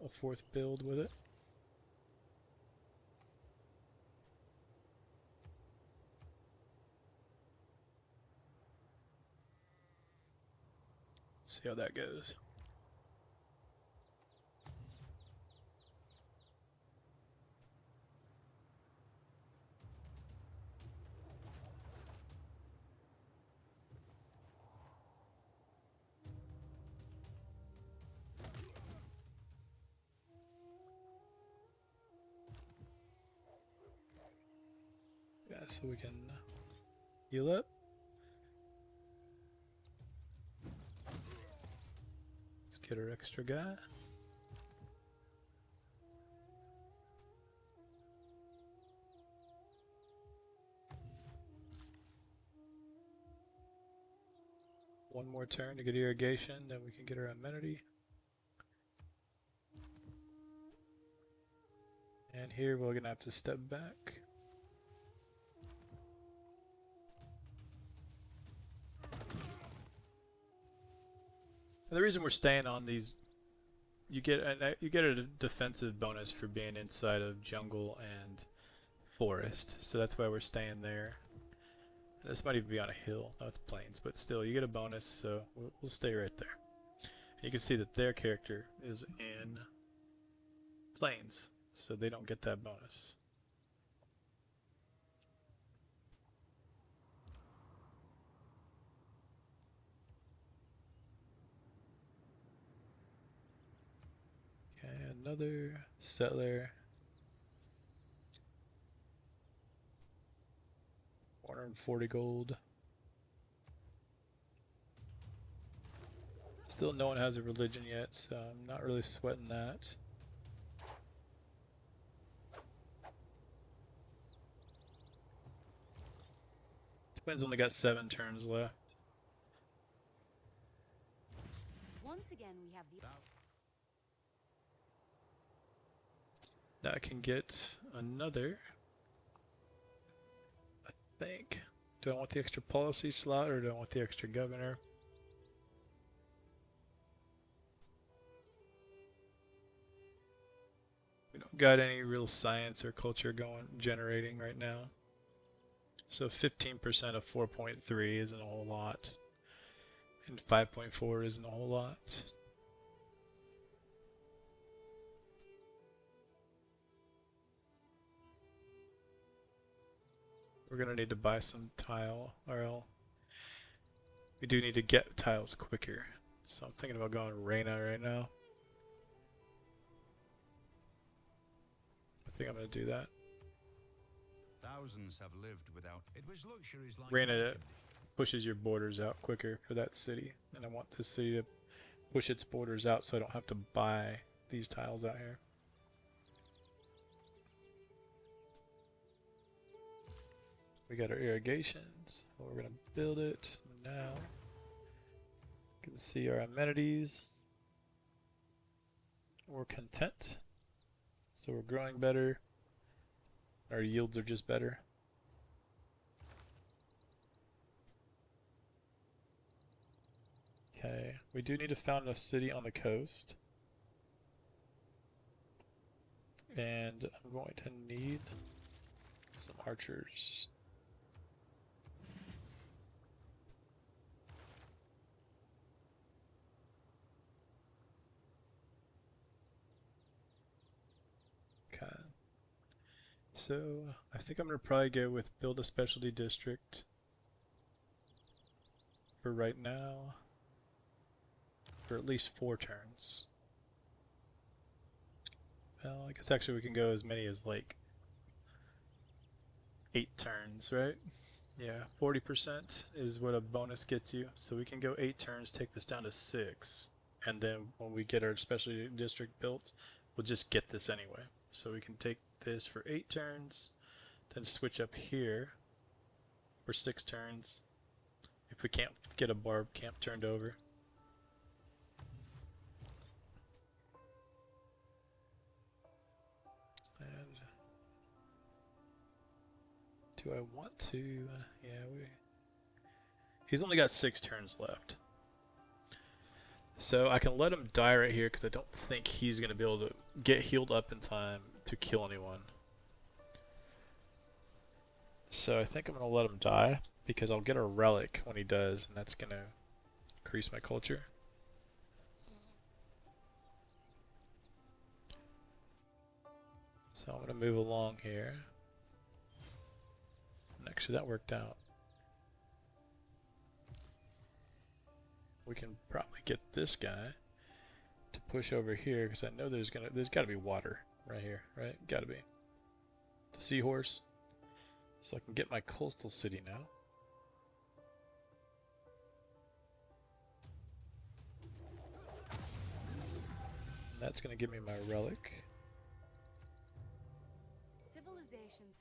a fourth build with it. See how that goes. Yeah, so we can heal up. Let's get our extra guy. One more turn to get irrigation, then we can get our amenity. And here we're gonna have to step back. And the reason we're staying on these, you get a defensive bonus for being inside of jungle and forest, so that's why we're staying there. This might even be on a hill. No, it's plains, but still, you get a bonus, so we'll stay right there. And you can see that their character is in plains, so they don't get that bonus. Okay, another settler. 140 gold. Still no one has a religion yet, so I'm not really sweating that. Twins only got 7 turns left. Once again, we have the Now I can get another, I think. Do I want the extra policy slot or do I want the extra governor? We don't got any real science or culture generating right now. So 15% of 4.3 isn't a whole lot. And 5.4 isn't a whole lot. We're gonna need to buy some tile, or we do need to get tiles quicker. So I'm thinking about going Reyna right now. I think I'm gonna do that. Thousands have lived without. It was luxuries like Reyna pushes your borders out quicker for that city, and I want this city to push its borders out so I don't have to buy these tiles out here. We got our irrigations. We're gonna build it now. You can see our amenities. We're content. So we're growing better. Our yields are just better. Okay, we do need to found a city on the coast. And I'm going to need some archers. So I think I'm gonna probably go with build a specialty district for right now, for at least 4 turns. Well, I guess actually we can go as many as like 8 turns, right? Yeah, 40% is what a bonus gets you. So we can go 8 turns, take this down to 6. And then when we get our specialty district built, we'll just get this anyway. So we can take this for 8 turns, then switch up here for 6 turns. If we can't get a barb camp turned over. And do I want to? Yeah, he's only got 6 turns left. So I can let him die right here because I don't think he's going to be able to get healed up in time to kill anyone. So I think I'm going to let him die because I'll get a relic when he does, and that's going to increase my culture. So I'm going to move along here. And actually that worked out. We can probably get this guy to push over here because I know there's got to be water right here, right? Got to be. The seahorse. So I can get my coastal city now. And that's going to give me my relic. Civilizations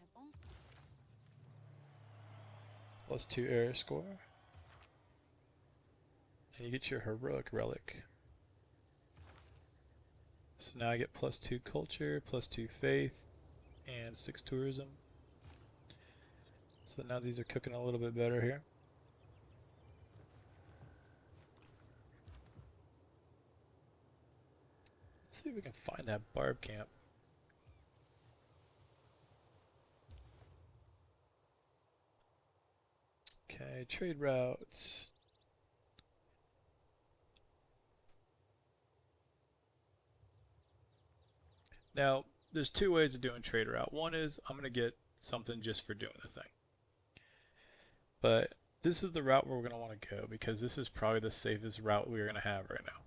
have +2 error score. And you get your heroic relic. So now I get +2 culture, +2 faith, and 6 tourism. So now these are cooking a little bit better here. Let's see if we can find that barb camp. Okay, trade routes. Now, there's 2 ways of doing trade route. One is I'm going to get something just for doing the thing. But this is the route where we're going to want to go because this is probably the safest route we're going to have right now.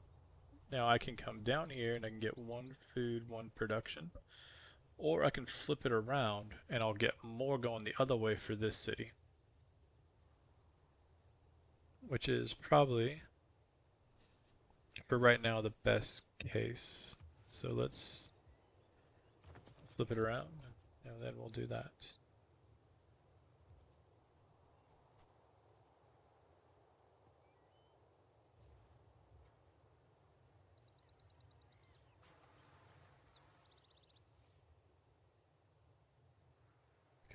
Now I can come down here and I can get 1 food, 1 production. Or I can flip it around and I'll get more going the other way for this city. Which is probably, for right now, the best case. So let's flip it around and then we'll do that.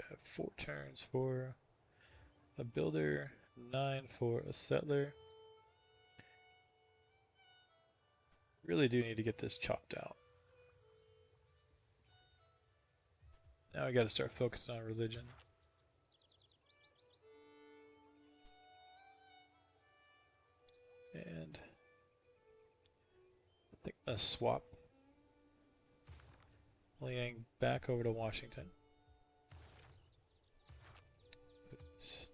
Got 4 turns for a builder, 9 for a settler. Really do need to get this chopped out. Now I gotta start focusing on religion. And I think I'll swap Liang back over to Washington. It's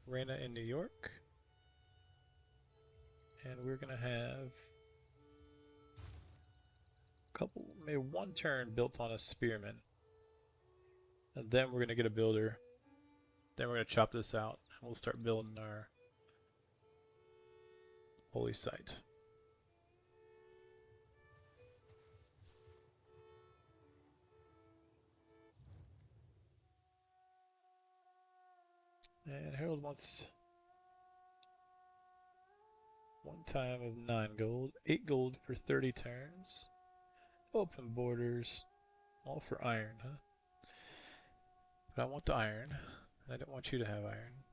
Reina in New York. And we're gonna have maybe 1 turn built on a spearman. And then we're gonna get a builder. Then we're gonna chop this out and we'll start building our holy site. And Harold wants 1 time of 9 gold, 8 gold for 30 turns. Open borders, all for iron, huh? But I want the iron. I don't want you to have iron.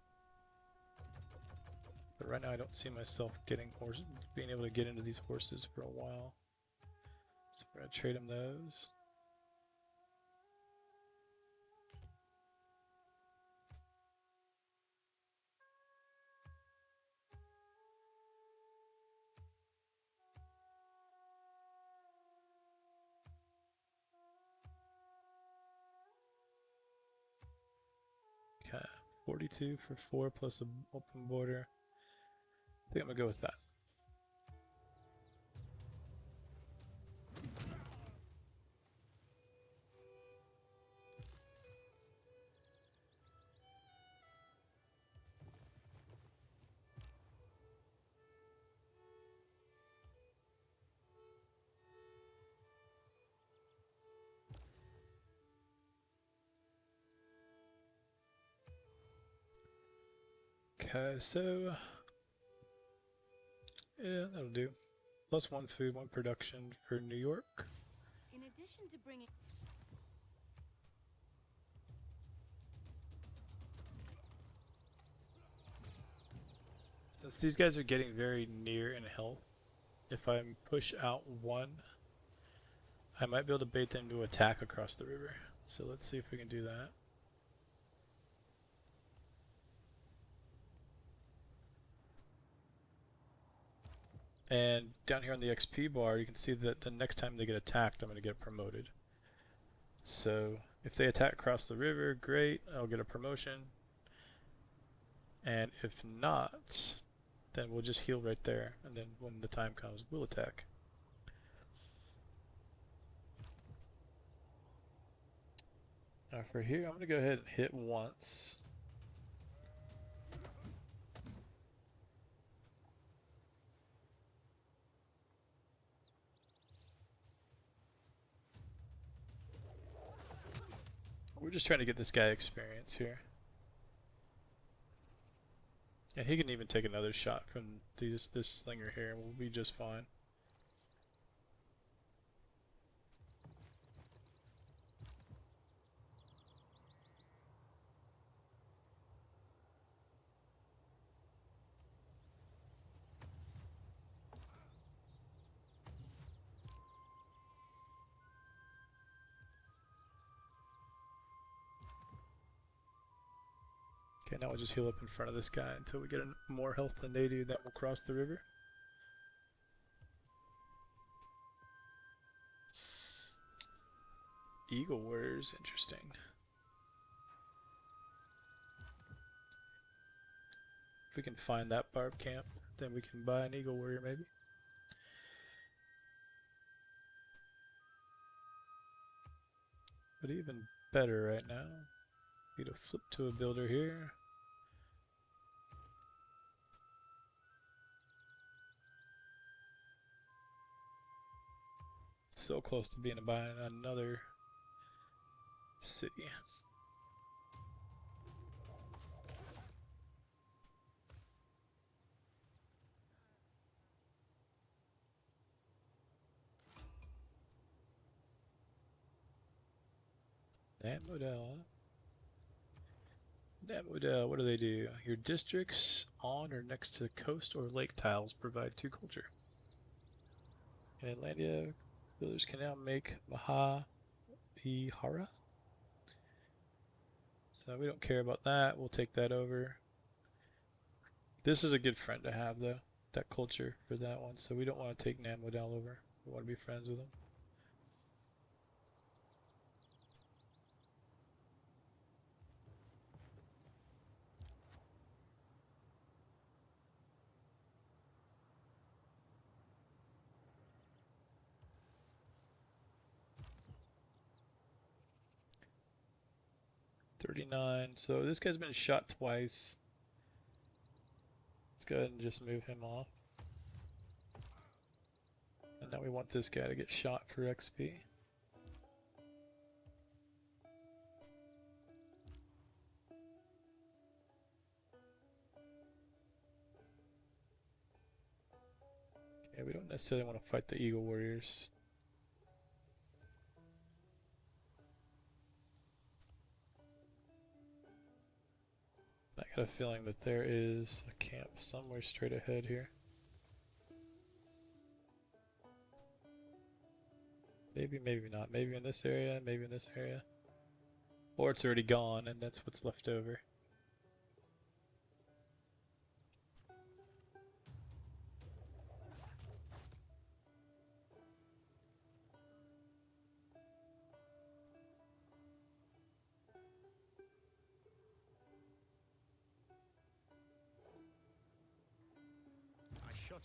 But right now I don't see myself being able to get into these horses for a while. So we're gonna trade him those. 42 for 4 plus a open border. I think I'm gonna go with that. Okay, so yeah, that'll do. Plus 1 food, 1 production for New York. In addition to bringing Since these guys are getting very near in health, if I push out 1, I might be able to bait them to attack across the river. So let's see if we can do that. And down here on the XP bar, you can see that the next time they get attacked, I'm going to get promoted. So if they attack across the river, great, I'll get a promotion. And if not, then we'll just heal right there. And then when the time comes, we'll attack. Now for here, I'm going to go ahead and hit once. We're just trying to get this guy experience here. And he can even take another shot from this slinger here and we'll be just fine. Okay, now we'll just heal up in front of this guy until we get more health than they do, then we'll cross the river. Eagle Warriors, interesting. If we can find that barb camp, then we can buy an Eagle Warrior maybe. But even better right now, need to flip to a builder here. So close to being buying another city. That Model. That Model, what do they do? Your districts on or next to coast or lake tiles provide 2 culture. In Atlantia, builders can now make Maha Vihara. So we don't care about that. We'll take that over. This is a good friend to have, though. That culture for that one. So we don't want to take Namodal over. We want to be friends with him. $39. So this guy's been shot twice. Let's go ahead and just move him off. And now we want this guy to get shot for XP. Okay, we don't necessarily want to fight the Eagle Warriors. I got a feeling that there is a camp somewhere straight ahead here. Maybe, maybe not. Maybe in this area, maybe in this area. Or it's already gone and that's what's left over.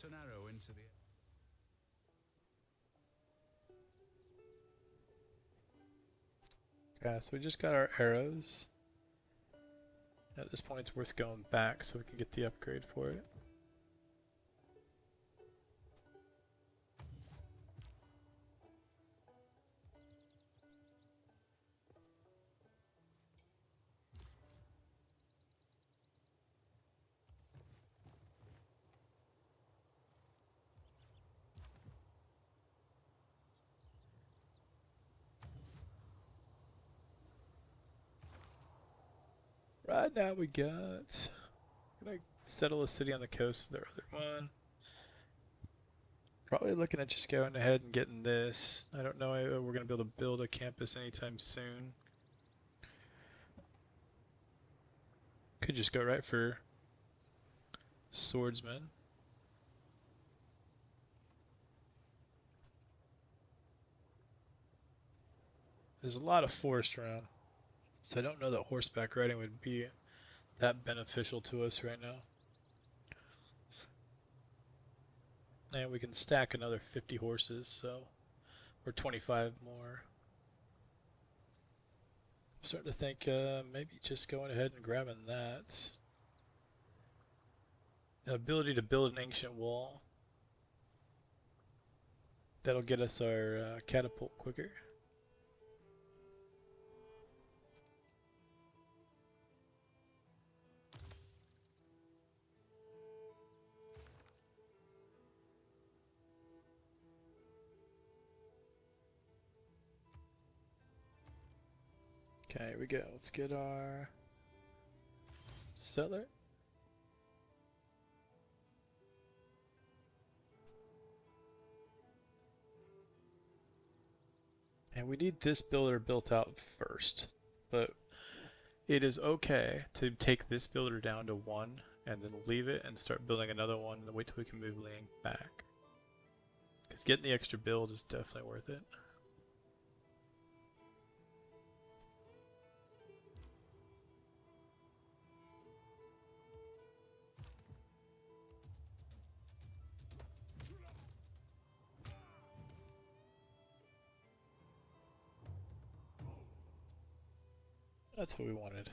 shot an arrow into the... Okay, so we just got our arrows. At this point, it's worth going back so we can get the upgrade for it. Right now we got... Gonna settle a city on the coast of the other one. Probably looking at just going ahead and getting this. I don't know if we're gonna be able to build a campus anytime soon. Could just go right for swordsman. There's a lot of forest around, so I don't know that horseback riding would be that beneficial to us right now. And we can stack another 50 horses, so or 25 more. I'm starting to think maybe just going ahead and grabbing that. The ability to build an ancient wall. That'll get us our catapult quicker. Okay, here we go. Let's get our settler. And we need this builder built out first, but it is okay to take this builder down to 1 and then leave it and start building another one and wait till we can move Liang back. Because getting the extra build is definitely worth it. That's what we wanted.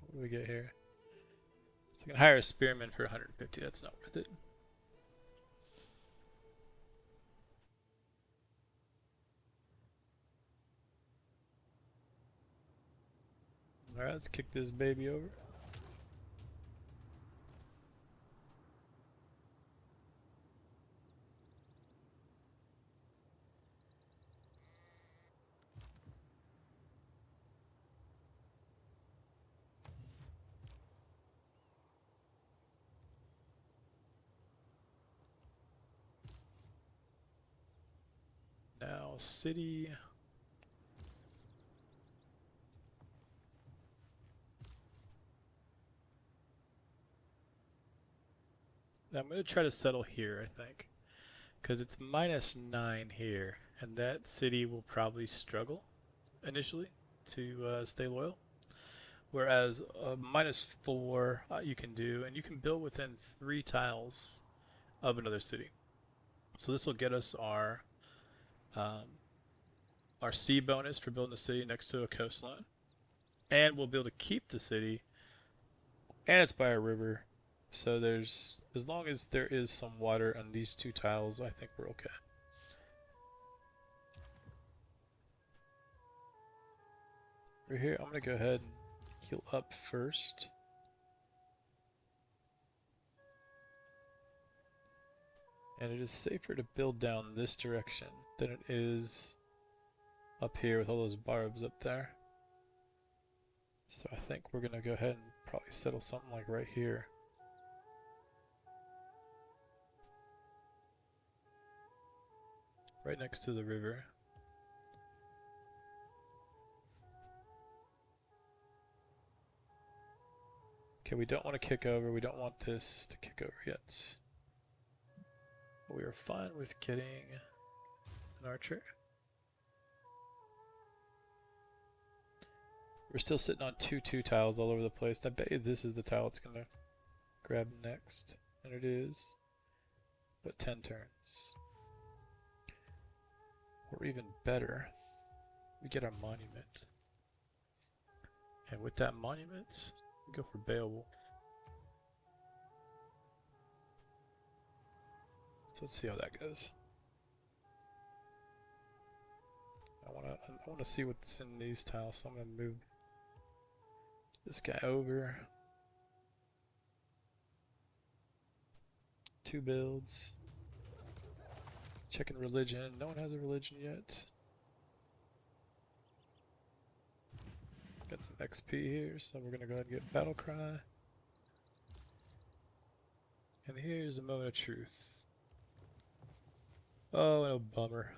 What do we get here? So we can hire a spearman for 150. That's not worth it. Alright, let's kick this baby over. Now, city. Now I'm going to try to settle here, I think. Because it's -9 here, and that city will probably struggle initially to stay loyal. Whereas -4 you can do, and you can build within 3 tiles of another city. So this will get us our sea bonus for building a city next to a coastline, and we'll be able to keep the city, and it's by a river. So there's, as long as there is some water on these 2 tiles, I think we're okay. Right here, I'm gonna go ahead and heal up first. And it is safer to build down this direction than it is up here with all those barbs up there. So I think we're gonna go ahead and probably settle something like right here. Right next to the river. Okay, we don't want to kick over. We don't want this to kick over yet. But we are fine with getting an archer. We're still sitting on 2 tiles all over the place. I bet you this is the tile it's going to grab next. And it is. but 10 turns. Or even better, we get our monument. And with that monument, we go for Beowulf. So let's see how that goes. I wanna see what's in these tiles, so I'm gonna move this guy over. 2 builds. Checking religion. No one has a religion yet. Got some XP here, so we're gonna go ahead and get Battle Cry. And here's a moment of truth. Oh, no bummer.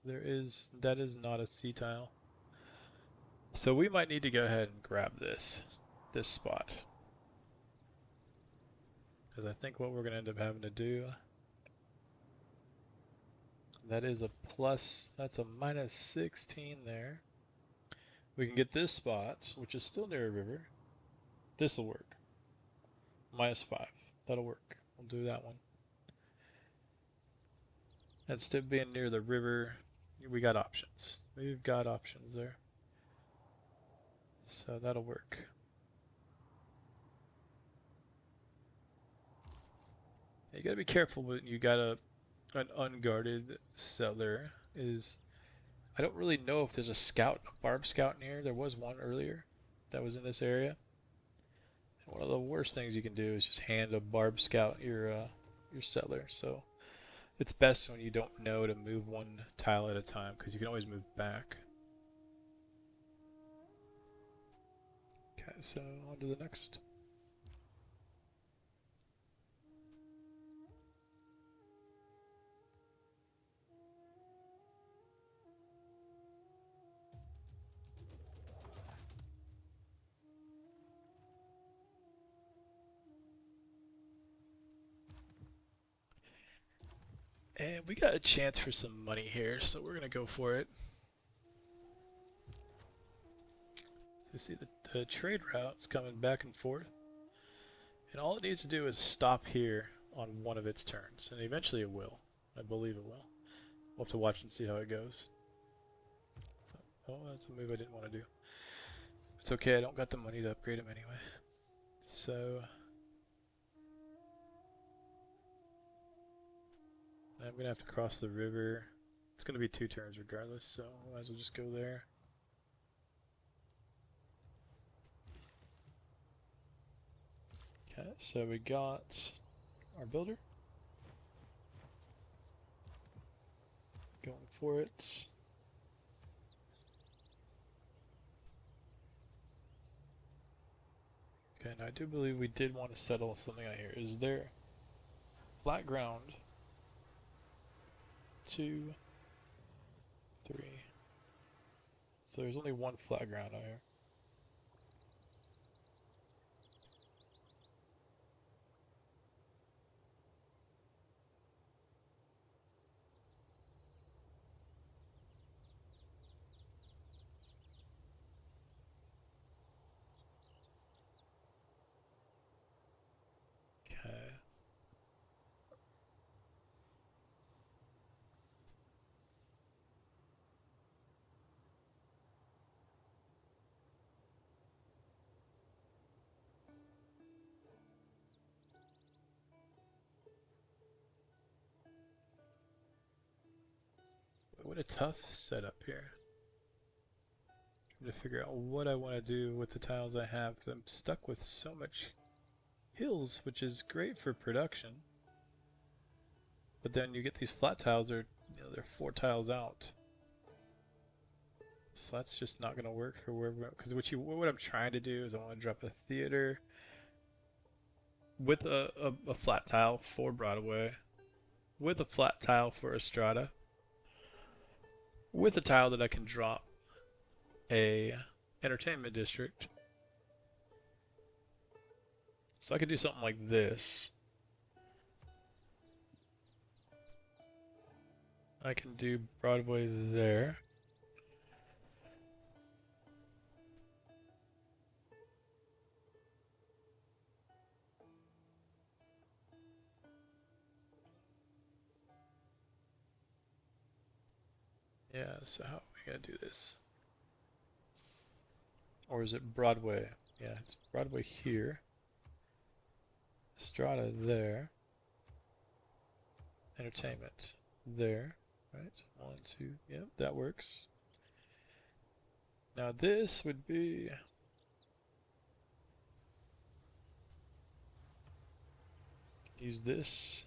That is not a C tile. So we might need to go ahead and grab this spot. Because I think what we're going to end up having to do, that is a plus, that's a minus 16 there. We can get this spot, which is still near a river. This'll work. Minus 5. That'll work. We'll do that one. Instead of being near the river, we got options. We've got options there. So that'll work. You gotta be careful when you got an unguarded settler. I don't really know if there's a barb scout in here. There was one earlier that was in this area. And one of the worst things you can do is just hand a barb scout your settler. So it's best when you don't know to move one tile at a time, because you can always move back. Okay, so on to the next. And we got a chance for some money here, so we're gonna go for it. So you see the trade route's coming back and forth. And all it needs to do is stop here on one of its turns. And eventually it will. I believe it will. We'll have to watch and see how it goes. Oh, that's a move I didn't want to do. It's okay, I don't got the money to upgrade him anyway. So I'm gonna have to cross the river. It's gonna be 2 turns regardless, so might as well just go there. Okay, so we got our builder. Going for it. Okay, and I do believe we did want to settle something out here. Is there flat ground? 2, 3. So there's only 1 flat ground out here. Okay. What a tough setup here. Trying to figure out what I want to do with the tiles I have, because I'm stuck with so much hills, which is great for production. But then you get these flat tiles, they're 4 tiles out. So that's just not going to work for wherever. Because what I'm trying to do is I want to drop a theater with a flat tile for Broadway, with a flat tile for Estrada, with a tile that I can drop a entertainment district. So I could do something like this. I can do Broadway there. Yeah, so how am I gonna do this? Or is it Broadway? Yeah, it's Broadway here. Strata there. Entertainment there. Right? 1, 2. Yep, that works. Now this would be... use this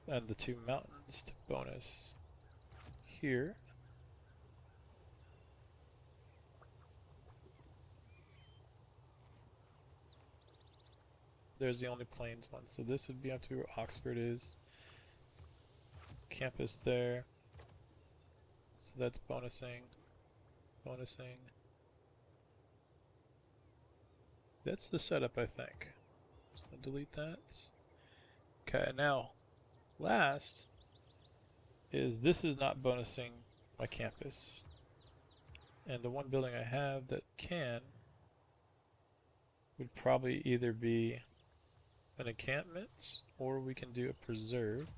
and the 2 mountains to bonus here. There's the only plains one, so this would be up to where Oxford is. Campus there. So that's bonusing. Bonusing. That's the setup, I think. So delete that. Okay, now, last is this is not bonusing my campus. And the one building I have that can would probably either be an encampment or we can do a preserve.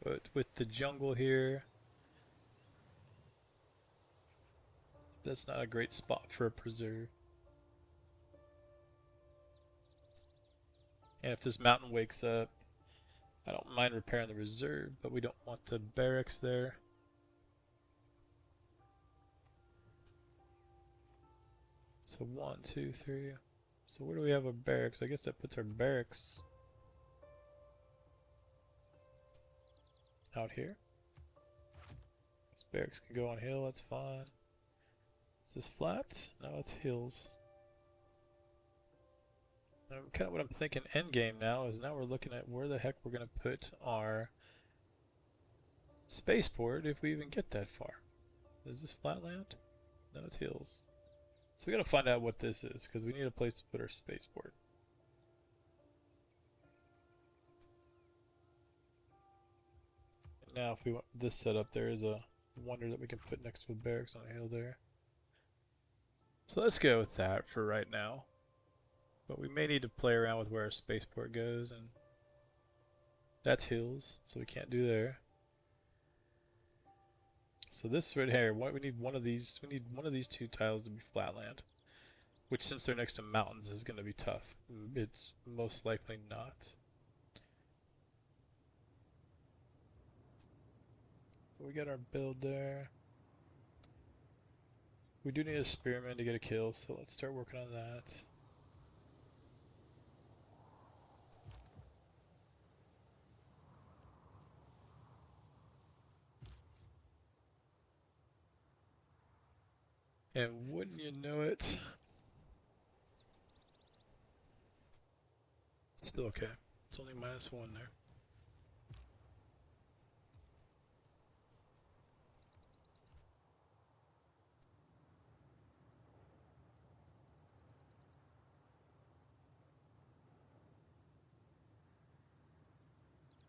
But with the jungle here, that's not a great spot for a preserve. And if this mountain wakes up, I don't mind repairing the reserve, but we don't want the barracks there. So 1, 2, 3. So where do we have our barracks? I guess that puts our barracks out here. This barracks can go on hill, that's fine. Is this flat? No, it's hills. Now, kind of what I'm thinking endgame now is now we're looking at where the heck we're going to put our spaceport if we even get that far. Is this flatland? No, it's hills. So we got to find out what this is because we need a place to put our spaceport. Now if we want this setup, there is a wonder that we can put next to a barracks on a hill there. So let's go with that for right now. But we may need to play around with where our spaceport goes, and that's hills, so we can't do there. So this right here, we need one of these. We need one of these 2 tiles to be flatland, which since they're next to mountains is going to be tough. It's most likely not. We got our build there. We do need a spearman to get a kill, so let's start working on that. And wouldn't you know it? Still okay. It's only -1 there.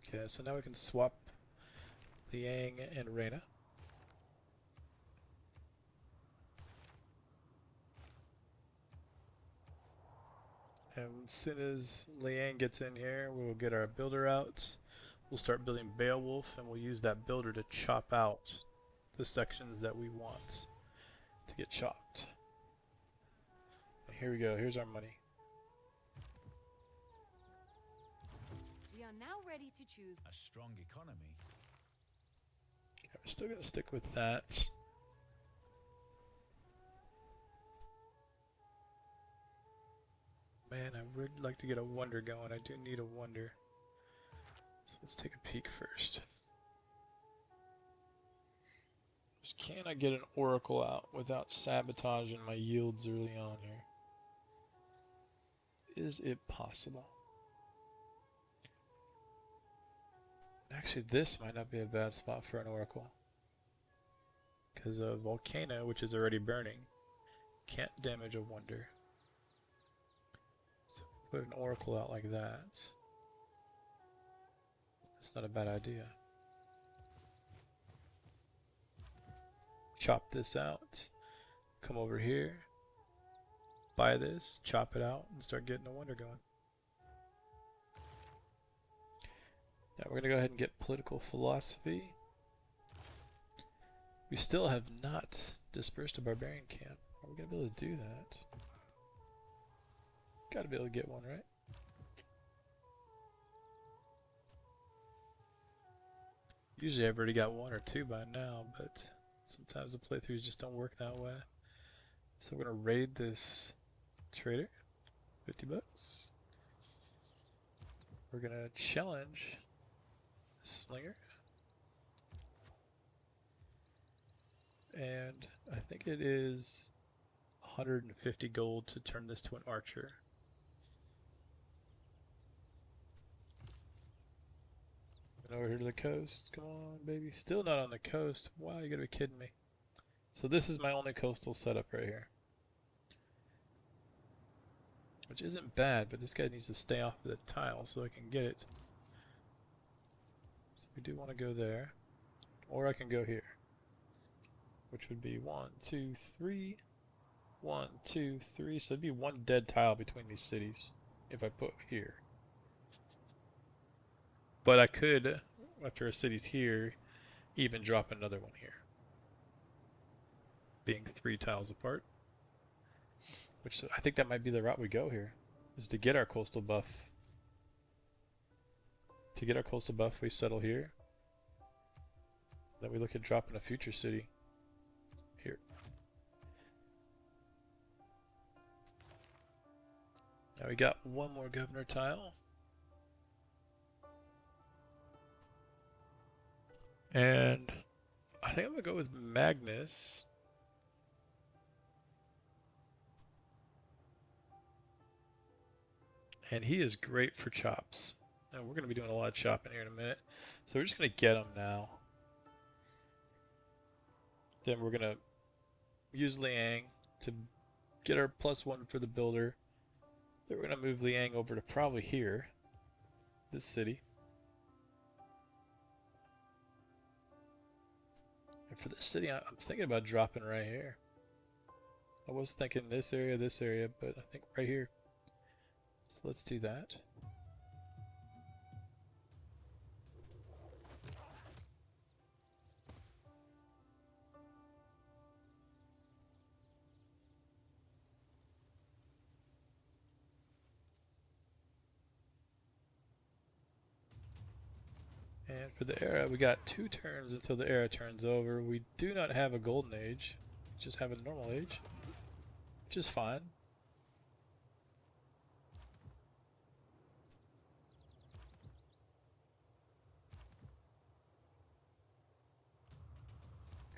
Okay, so now we can swap Liang and Reyna. And as soon as Liang gets in here, we'll get our builder out. We'll start building Beowulf, and we'll use that builder to chop out the sections that we want to get chopped. And here we go. Here's our money. We are now ready to choose. A strong economy. Okay, we're still going to stick with that. Man, I would like to get a wonder going. I do need a wonder. So let's take a peek first. Just can I get an oracle out without sabotaging my yields early on here? Is it possible? Actually, this might not be a bad spot for an oracle. Because a volcano, which is already burning, can't damage a wonder. So put an oracle out like that. That's not a bad idea. Chop this out. Come over here. Buy this, chop it out, and start getting a wonder going. Now we're gonna go ahead and get political philosophy. We still have not dispersed a barbarian camp. Are we gonna be able to do that? Gotta be able to get one, right? Usually I've already got one or two by now, but sometimes the playthroughs just don't work that way. So we're gonna raid this trader, 50 bucks. We're gonna challenge Slinger. And I think it is 150 gold to turn this to an archer. And over here to the coast. Come on, baby. Still not on the coast. Wow, you gotta be kidding me. So this is my only coastal setup right here. Which isn't bad, but this guy needs to stay off of the tile so I can get it. So we do want to go there. Or I can go here. Which would be 1, 2, 3. 1, 2, 3. So it'd be one dead tile between these cities if I put here. But I could, after a city's here, even drop another one here. Being 3 tiles apart. Which I think that might be the route we go here. Is to get our coastal buff. To get our coastal buff, we settle here. Then we look at dropping a future city. Here. Now we got one more governor tile. And I think I'm going to go with Magnus. And he is great for chops. And we're going to be doing a lot of chopping here in a minute. So we're just going to get him now. Then we're going to use Liang to get our +1 for the builder. Then we're going to move Liang over to probably here. This city. And for this city, I'm thinking about dropping right here. I was thinking this area, but I think right here. So let's do that. And for the era, we got 2 turns until the era turns over. We do not have a golden age, we just have a normal age, which is fine.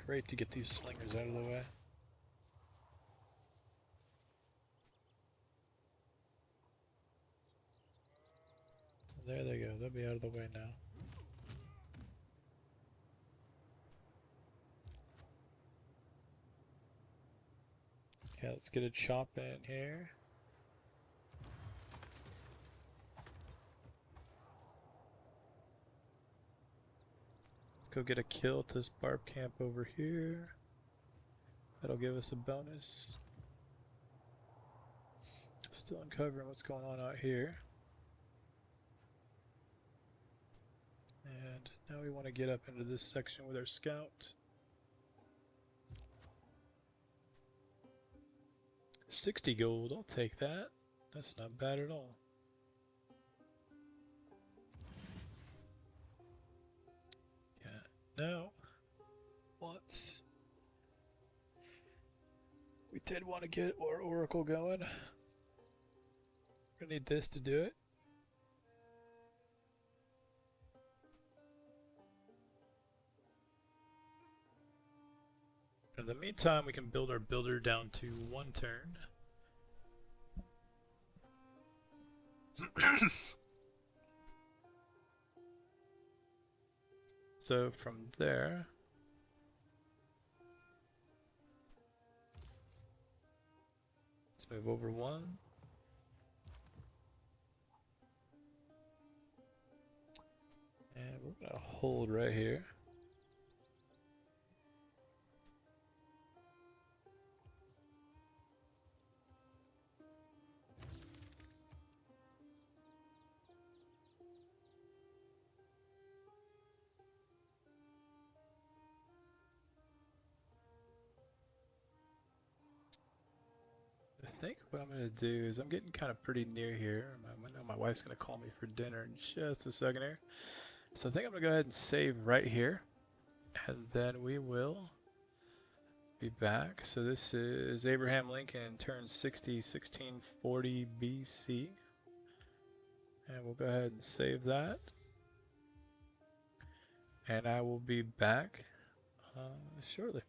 Great to get these slingers out of the way. There they go, they'll be out of the way now. Okay, let's get a chop in here. Let's go get a kill at this barb camp over here. That'll give us a bonus. Still uncovering what's going on out here. And now we want to get up into this section with our scout. 60 gold, I'll take that. That's not bad at all. Yeah, now, once we did want to get our oracle going, we're gonna need this to do it. In the meantime, we can build our builder down to 1 turn. So from there, let's move over 1. And we're gonna hold right here. think what I'm going to do is I'm getting kind of pretty near here. I know my wife's going to call me for dinner in just a second here. So I think I'm going to go ahead and save right here. And then we will be back. So this is Abraham Lincoln turned 60, 1640 BC. And we'll go ahead and save that. And I will be back shortly.